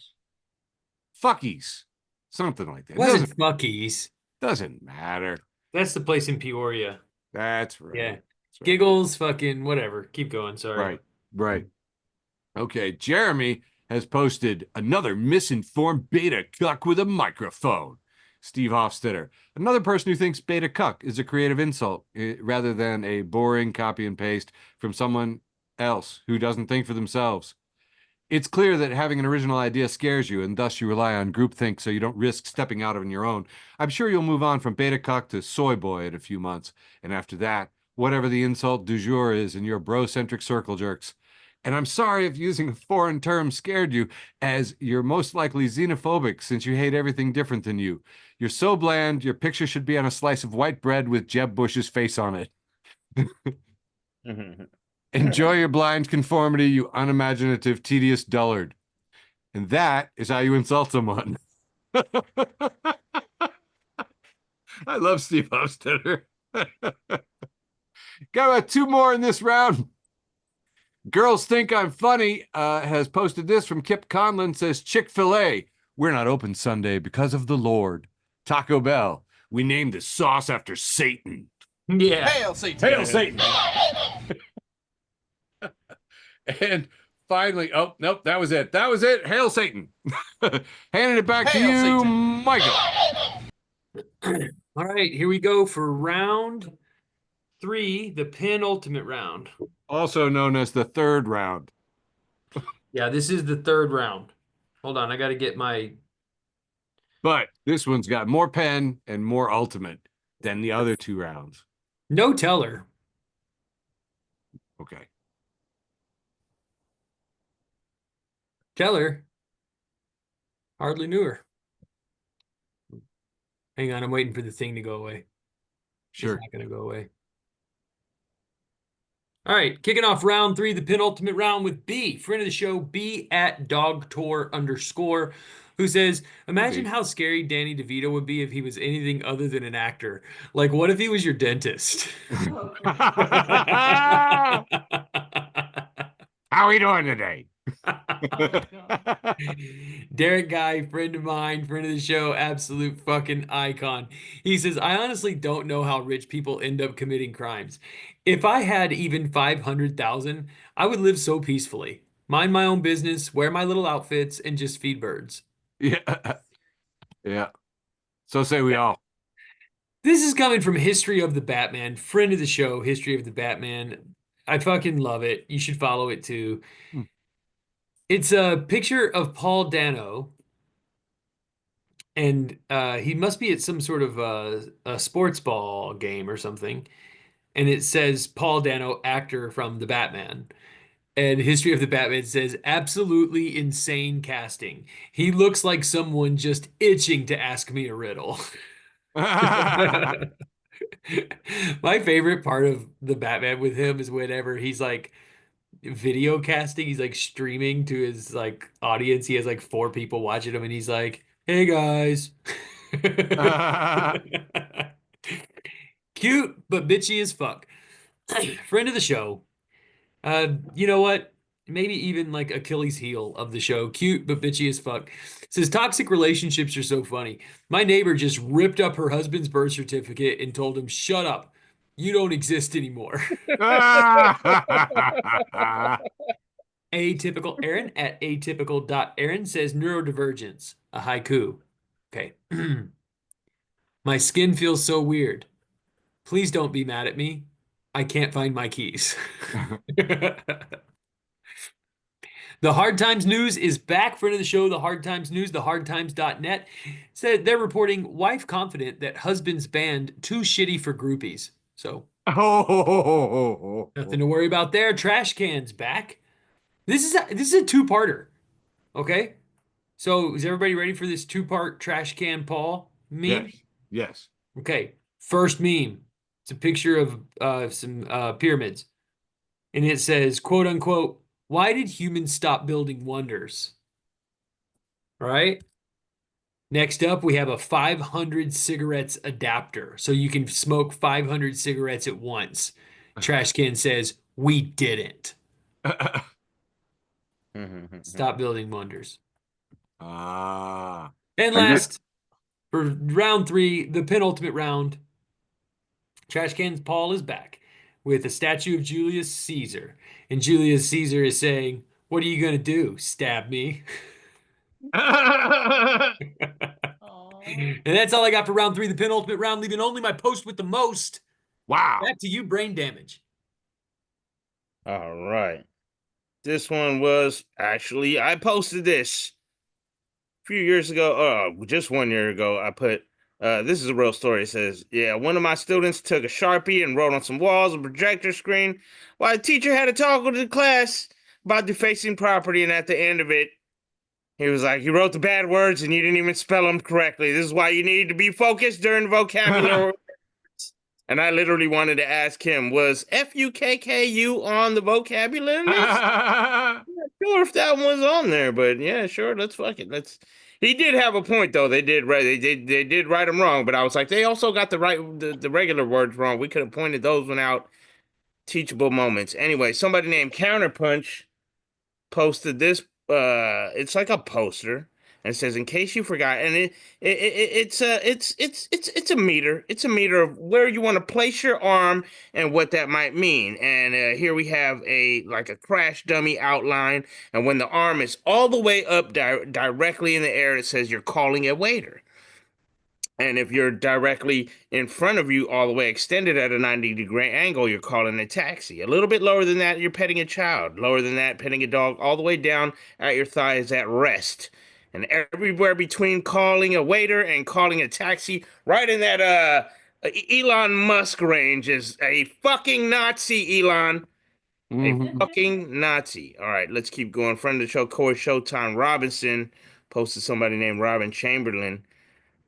Fuckies, something like that. It wasn't Fuckies. Doesn't matter. That's the place in Peoria. That's right. Yeah. That's right. Giggles, fucking whatever. Keep going. Sorry. Right. Okay. Jeremy has posted another misinformed beta cuck with a microphone. Steve Hofstetter, another person who thinks beta cuck is a creative insult rather than a boring copy and paste from someone else who doesn't think for themselves. It's clear that having an original idea scares you, and thus you rely on groupthink so you don't risk stepping out on your own. I'm sure you'll move on from beta cuck to soy boy in a few months, and after that, whatever the insult du jour is in your bro-centric circle jerks. And I'm sorry if using a foreign term scared you, as you're most likely xenophobic since you hate everything different than you. You're so bland, your picture should be on a slice of white bread with Jeb Bush's face on it. Enjoy your blind conformity, you unimaginative, tedious dullard. And that is how you insult someone. I love Steve Hofstetter. Got two more in this round. Girls Think I'm Funny has posted this from Kip Conlon, says, Chick-fil-A, we're not open Sunday because of the Lord. Taco Bell, we named the sauce after Satan. Yeah. Hail Satan! Hail Satan! And finally, oh, nope, that was it. That was it. Hail Satan. Handing it back to you, Satan. Michael. All right, here we go for round 3, the penultimate round. Also known as the third round. Yeah, this is the third round. Hold on, I got to get my... But this one's got more pen and more ultimate. than the other 2 rounds. No teller. Okay. Teller. Hardly knew her. Hang on, I'm waiting for the thing to go away. Sure. It's not going to go away. All right, kicking off round 3, the penultimate round with B, friend of the show, B at @dogtour_, who says, imagine how scary Danny DeVito would be if he was anything other than an actor. Like, what if he was your dentist? How are we doing today? Derek Guy, friend of mine, friend of the show, absolute fucking icon. He says, I honestly don't know how rich people end up committing crimes. If I had even 500,000, I would live so peacefully. Mind my own business, wear my little outfits, and just feed birds. Yeah. Yeah. So say we all. This is coming from History of the Batman, friend of the show, History of the Batman. I fucking love it. You should follow it too. It's a picture of Paul Dano, and he must be at some sort of a sports ball game or something. And it says Paul Dano, actor from the Batman. And History of the Batman says, absolutely insane casting. He looks like someone just itching to ask me a riddle. My favorite part of the Batman with him is whenever he's like video casting, he's like streaming to his like audience. He has like 4 people watching him, and he's like, hey guys. Cute, but bitchy as fuck. Friend of the show. You know what? Maybe even like Achilles heel of the show. Cute, but bitchy as fuck. Says toxic relationships are so funny. My neighbor just ripped up her husband's birth certificate and told him, shut up. You don't exist anymore. Atypical Aaron at atypical.aaron says neurodivergence, a haiku. Okay. My skin feels so weird. Please don't be mad at me. I can't find my keys. The Hard Times News is back. Friend of the show, The Hard Times News, thehardtimes.net, said they're reporting wife confident that husband's banned too shitty for groupies. So nothing to worry about there. Trash Can's back. This is a 2-parter. Okay? So is everybody ready for this 2-part Trash Can Paul meme? Yes. Yes. Okay. First meme. It's a picture of some pyramids. And it says, quote unquote, why did humans stop building wonders? All right. Next up, we have a 500 cigarettes adapter. So you can smoke 500 cigarettes at once. Trash Can says, we didn't. Stop building wonders. Ah. And last, for round 3, the penultimate round, TrashCanPaul is back with a statue of Julius Caesar. And Julius Caesar is saying, what are you going to do? Stab me? And that's all I got for round 3, the penultimate round, leaving only my post with the most. Wow. Back to you, Brain Damage. All right. This one was actually, I posted this a few years ago, just 1 year ago. I put, this is a real story. It says, yeah, one of my students took a Sharpie and wrote on some walls, a projector screen, while the teacher had to talk to the class about defacing property. And at the end of it, he was like, you wrote the bad words and you didn't even spell them correctly. This is why you need to be focused during the vocabulary. And I literally wanted to ask him, was FUKKU on the vocabulary list? I'm not sure if that one was on there, but yeah, sure, let's fuck it. He did have a point though. They did write him wrong, but I was like, they also got the regular words wrong. We could have pointed those one out. Teachable moments. Anyway, somebody named Counterpunch posted this. It's like a poster. And it says, in case you forgot, and it's a meter. It's a meter of where you want to place your arm and what that might mean. And here we have a crash dummy outline. And when the arm is all the way up directly in the air, it says you're calling a waiter. And if you're directly in front of you, all the way extended at a 90-degree angle, you're calling a taxi. A little bit lower than that, you're petting a child. Lower than that, petting a dog. All the way down at your thigh is at rest. And everywhere between calling a waiter and calling a taxi, right in that Elon Musk range is a fucking Nazi, Elon. A fucking Nazi. All right, let's keep going. Friend of the show, Corey Showtime Robinson, posted somebody named Robin Chamberlain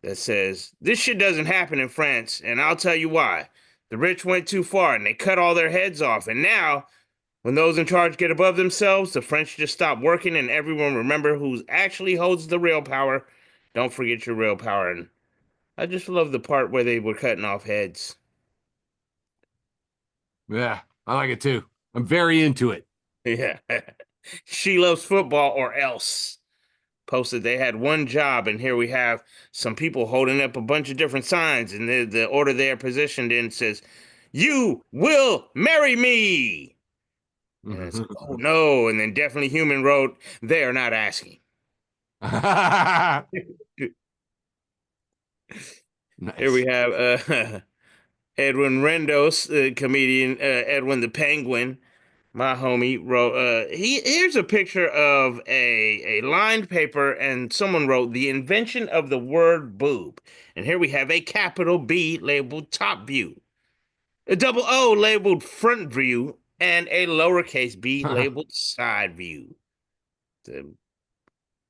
that says, this shit doesn't happen in France, and I'll tell you why. The rich went too far, and they cut all their heads off, and now, when those in charge get above themselves, the French just stop working, and everyone remember who actually holds the real power. Don't forget your real power. And I just love the part where they were cutting off heads. Yeah, I like it too. I'm very into it. Yeah. She loves football or else. Posted they had one job, and here we have some people holding up a bunch of different signs, and the order they are positioned in says, "You will marry me." And it's like, oh no, and then Definitely Human wrote, "They are not asking." Nice. Here we have Edwin Rendos, comedian Edwin the Penguin. My homie wrote, here's a picture of a lined paper, and someone wrote, the invention of the word boob. And here we have a capital B labeled top view, a double O labeled front view, and a lowercase b labeled side view. The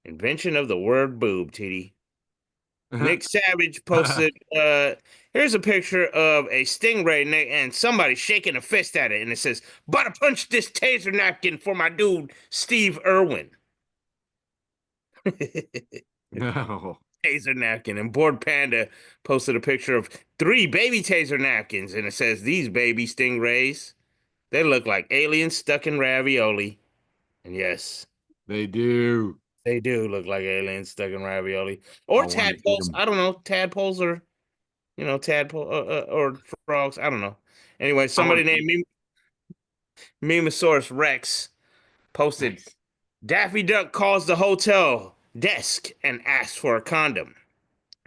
invention of the word boob, TD. Nick Savage posted, here's a picture of a stingray and somebody shaking a fist at it, and it says, "Butter punch this taser napkin for my dude, Steve Irwin." No. Taser napkin. And Bored Panda posted a picture of 3 baby taser napkins, and it says, "These baby stingrays, they look like aliens stuck in ravioli." And yes, They do. they do look like aliens stuck in ravioli. Or tadpoles. I don't know. Tadpoles or, tadpole or frogs. I don't know. Anyway, somebody named Memosaurus Rex posted, Nice. Daffy Duck calls the hotel desk and asks for a condom.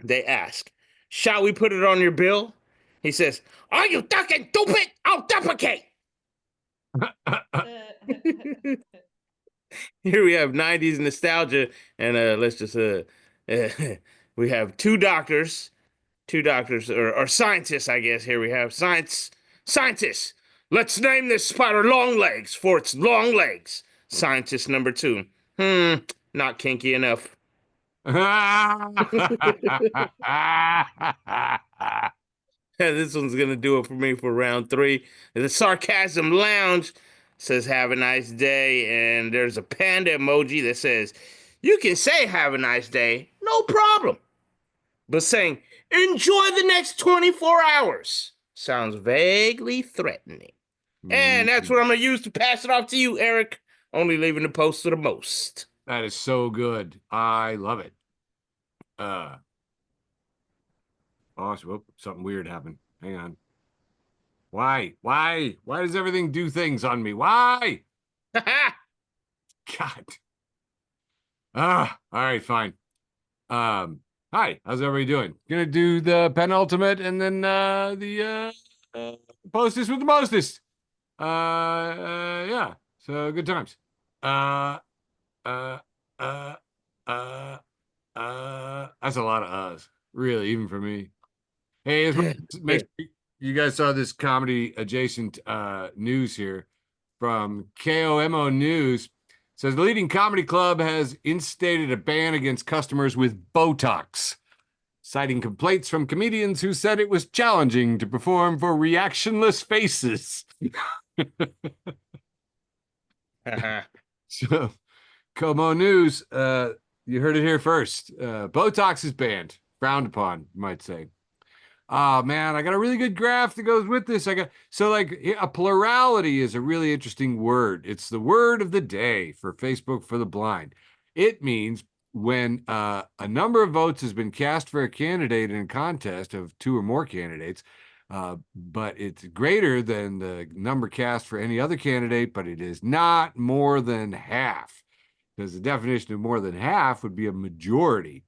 They ask, "Shall we put it on your bill?" He says, "Are you fucking stupid? I'll duplicate." Here we have 90s nostalgia, and let's just we have two doctors or scientists, I guess. Here we have scientists. Let's name this spider long legs for its long legs. Scientist number 2. Not kinky enough. This one's gonna do it for me for round 3. The Sarcasm Lounge says, "Have a nice day," and there's a panda emoji that says, "You can say have a nice day, no problem, but saying enjoy the next 24 hours sounds vaguely threatening." And that's what I'm gonna use to pass it off to you, Eric. Only leaving the post to the most. That is so good. I love it. Oh, whoop, something weird happened. Hang on. Why? Why does everything do things on me? Why? God. All right, fine. Hi, how's everybody doing? Gonna do the penultimate and then the postess with the mostess. Yeah. So good times. That's a lot of us, really, even for me. Hey, you guys saw this comedy adjacent news here from KOMO News. It says the leading comedy club has instated a ban against customers with Botox, citing complaints from comedians who said it was challenging to perform for reactionless faces. So, Como News, you heard it here first. Botox is banned, frowned upon, you might say. Oh man, I got a really good graph that goes with this. A plurality is a really interesting word. It's the word of the day for Facebook for the Blind. It means when a number of votes has been cast for a candidate in a contest of 2 or more candidates, but it's greater than the number cast for any other candidate, but it is not more than half, because the definition of more than half would be a majority.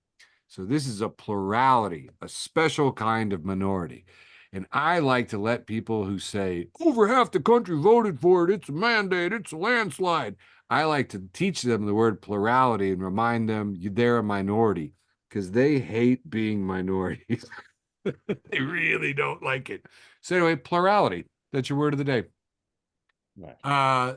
So this is a plurality, a special kind of minority. And I like to let people who say, over half the country voted for it, it's a mandate, it's a landslide. I like to teach them the word plurality and remind them they're a minority, because they hate being minorities. They really don't like it. So anyway, plurality. That's your word of the day.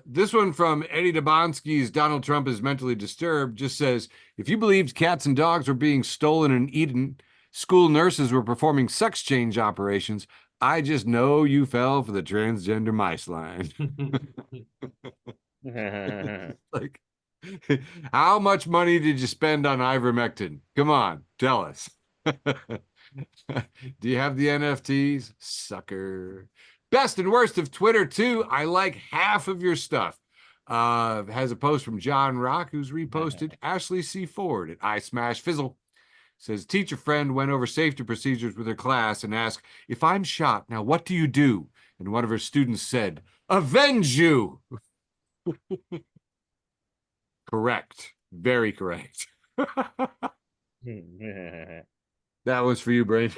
This one from Eddie Dabonsky's Donald Trump is mentally disturbed just says, if you believed cats and dogs were being stolen and eaten, school nurses were performing sex change operations, I just know you fell for the transgender mice line. Like, how much money did you spend on ivermectin? Come on, tell us. Do you have the NFTs? Sucker. Best and worst of Twitter, too. I like half of your stuff. Has a post from John Rock, who's reposted. Ashley C. Ford at I Smash Fizzle says, teacher friend went over safety procedures with her class and asked, if I'm shot, now what do you do? And one of her students said, avenge you. Correct. Very correct. That was for you, Brane.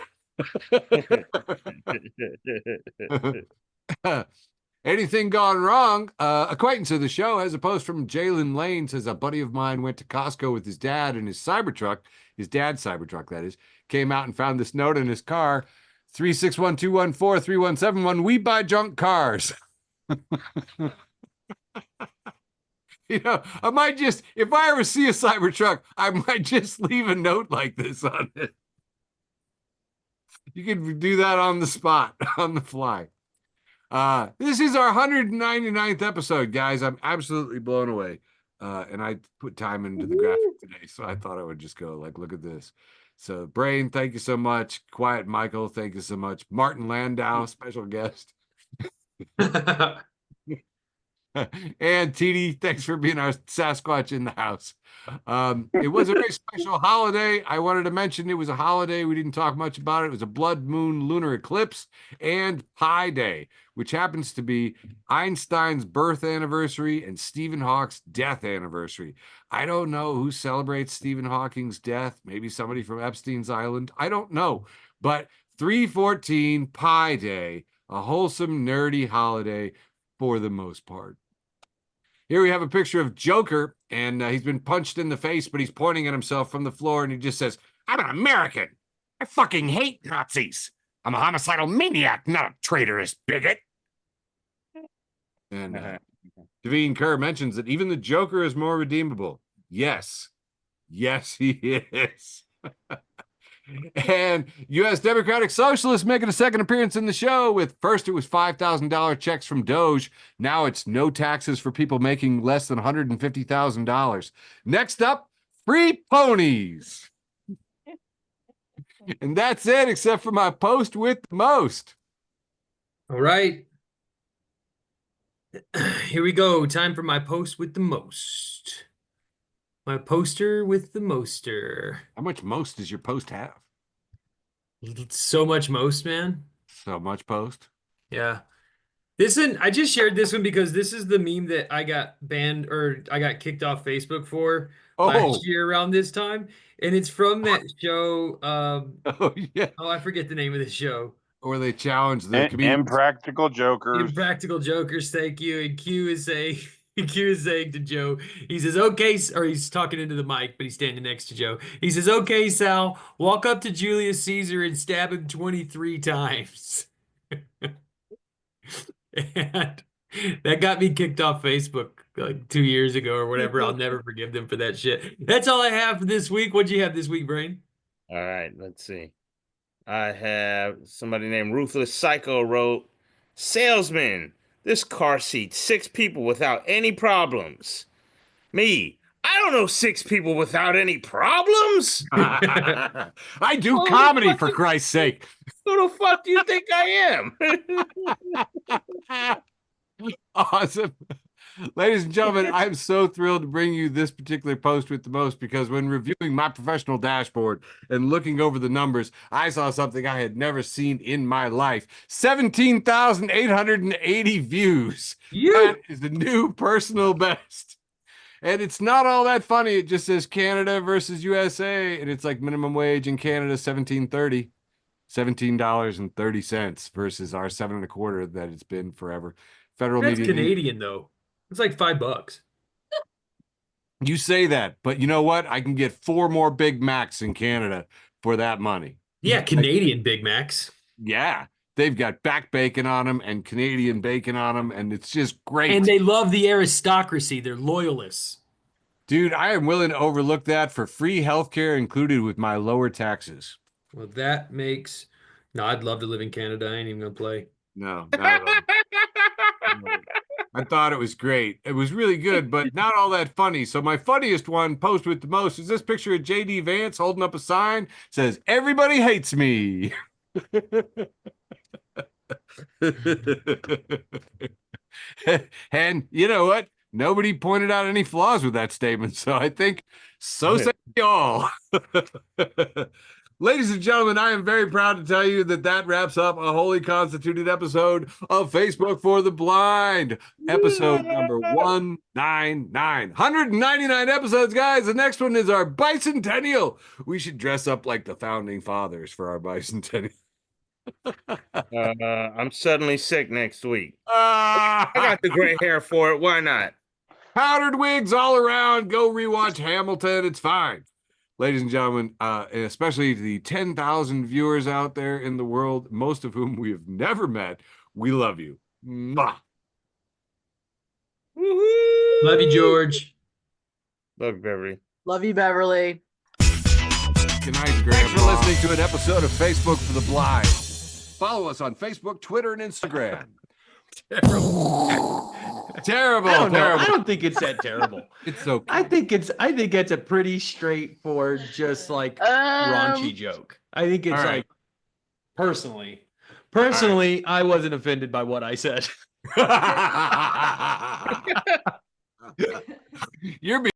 Anything gone wrong? Acquaintance of the show has a post from Jalen Lane, says a buddy of mine went to Costco with his dad and his Cybertruck, his dad's Cybertruck, that is, came out and found this note in his car, 361-214-3171, we buy junk cars. You know, I might just, if I ever see a Cybertruck, I might just leave a note like this on it. You can do that on the spot, on the fly. This is our 199th episode, guys. I'm absolutely blown away. And I put time into the graphic today, so I thought I would just go like, look at this. So, Brane, thank you so much. Quiet Michael, thank you so much. Martin Landau, special guest. And TD, thanks for being our Sasquatch in the house. It was a very special holiday. I wanted to mention it was a holiday. We didn't talk much about it. It was a blood moon lunar eclipse and Pi Day, which happens to be Einstein's birth anniversary and Stephen Hawking's death anniversary. I don't know who celebrates Stephen Hawking's death. Maybe somebody from Epstein's Island. I don't know. But 314 Pi Day, a wholesome, nerdy holiday for the most part. Here we have a picture of Joker, and he's been punched in the face, but he's pointing at himself from the floor, and he just says, I'm an American. I fucking hate Nazis. I'm a homicidal maniac, not a traitorous bigot. And Devine Kerr mentions that even the Joker is more redeemable. Yes. Yes, he is. And U.S. Democratic Socialists making a second appearance in the show with, first it was $5,000 checks from Doge. Now it's no taxes for people making less than $150,000. Next up, free ponies. And that's it, except for my post with the most. All right. Here we go. Time for my post with the most. My poster with the moster. How much most does your post have? So much most, man. So much post? Yeah. This one, I just shared this one because this is the meme that I got banned or I got kicked off Facebook for last year around this time. And it's from that show. Oh, yeah. Oh, I forget the name of the show. Or they challenge the comedians. Impractical Jokers. Impractical Jokers, thank you. And Q is saying to Joe, he says, okay, or he's talking into the mic, but he's standing next to Joe. He says, okay, Sal, walk up to Julius Caesar and stab him 23 times. And that got me kicked off Facebook like 2 years ago or whatever. I'll never forgive them for that shit. That's all I have for this week. What'd you have this week, Brane? All right, let's see. I have somebody named Ruthless Psycho wrote, salesman, this car seats 6 people without any problems. Me, I don't know 6 people without any problems. I do comedy, for Christ's sake. Who the fuck do you think I am? Awesome. Ladies and gentlemen, I'm so thrilled to bring you this particular post with the most, because when reviewing my professional dashboard and looking over the numbers, I saw something I had never seen in my life. 17,880 views. That is the new personal best. And it's not all that funny. It just says Canada versus USA, and it's like minimum wage in Canada, $17.30. $17.30 versus our $7.25 that it's been forever. Federal That's median Canadian though. It's like $5. You say that, but you know what? I can get 4 more Big Macs in Canada for that money. Yeah, Canadian Big Macs. Yeah, they've got back bacon on them and Canadian bacon on them, and it's just great. And they love the aristocracy. They're loyalists. Dude, I am willing to overlook that for free healthcare included with my lower taxes. Well, that makes... No, I'd love to live in Canada. I ain't even going to play. No, not at all. I thought it was great. It was really good, but not all that funny. So my funniest one, post with the most, is this picture of JD Vance holding up a sign, says, "Everybody hates me." And you know what? Nobody pointed out any flaws with that statement. So I think so say we all. Ladies and gentlemen, I am very proud to tell you that that wraps up a wholly constituted episode of Facebook for the Blind. Episode number 199. 199 episodes, guys. The next one is our bicentennial. We should dress up like the founding fathers for our bicentennial. I'm suddenly sick next week. I got the gray hair for it. Why not? Powdered wigs all around. Go rewatch Hamilton. It's fine. Ladies and gentlemen, especially the 10,000 viewers out there in the world, most of whom we have never met, we love you. Mwah. Love you, George. Love you, Beverly. Love you, Beverly. Good night, Grandpa. Thanks for listening to an episode of Facebook for the Blind. Follow us on Facebook, Twitter, and Instagram. Terrible. I don't know. Terrible. I don't think it's that terrible. It's okay. I think it's a pretty straightforward, just like raunchy joke. I think it's All right. like personally, I wasn't offended by what I said. You're being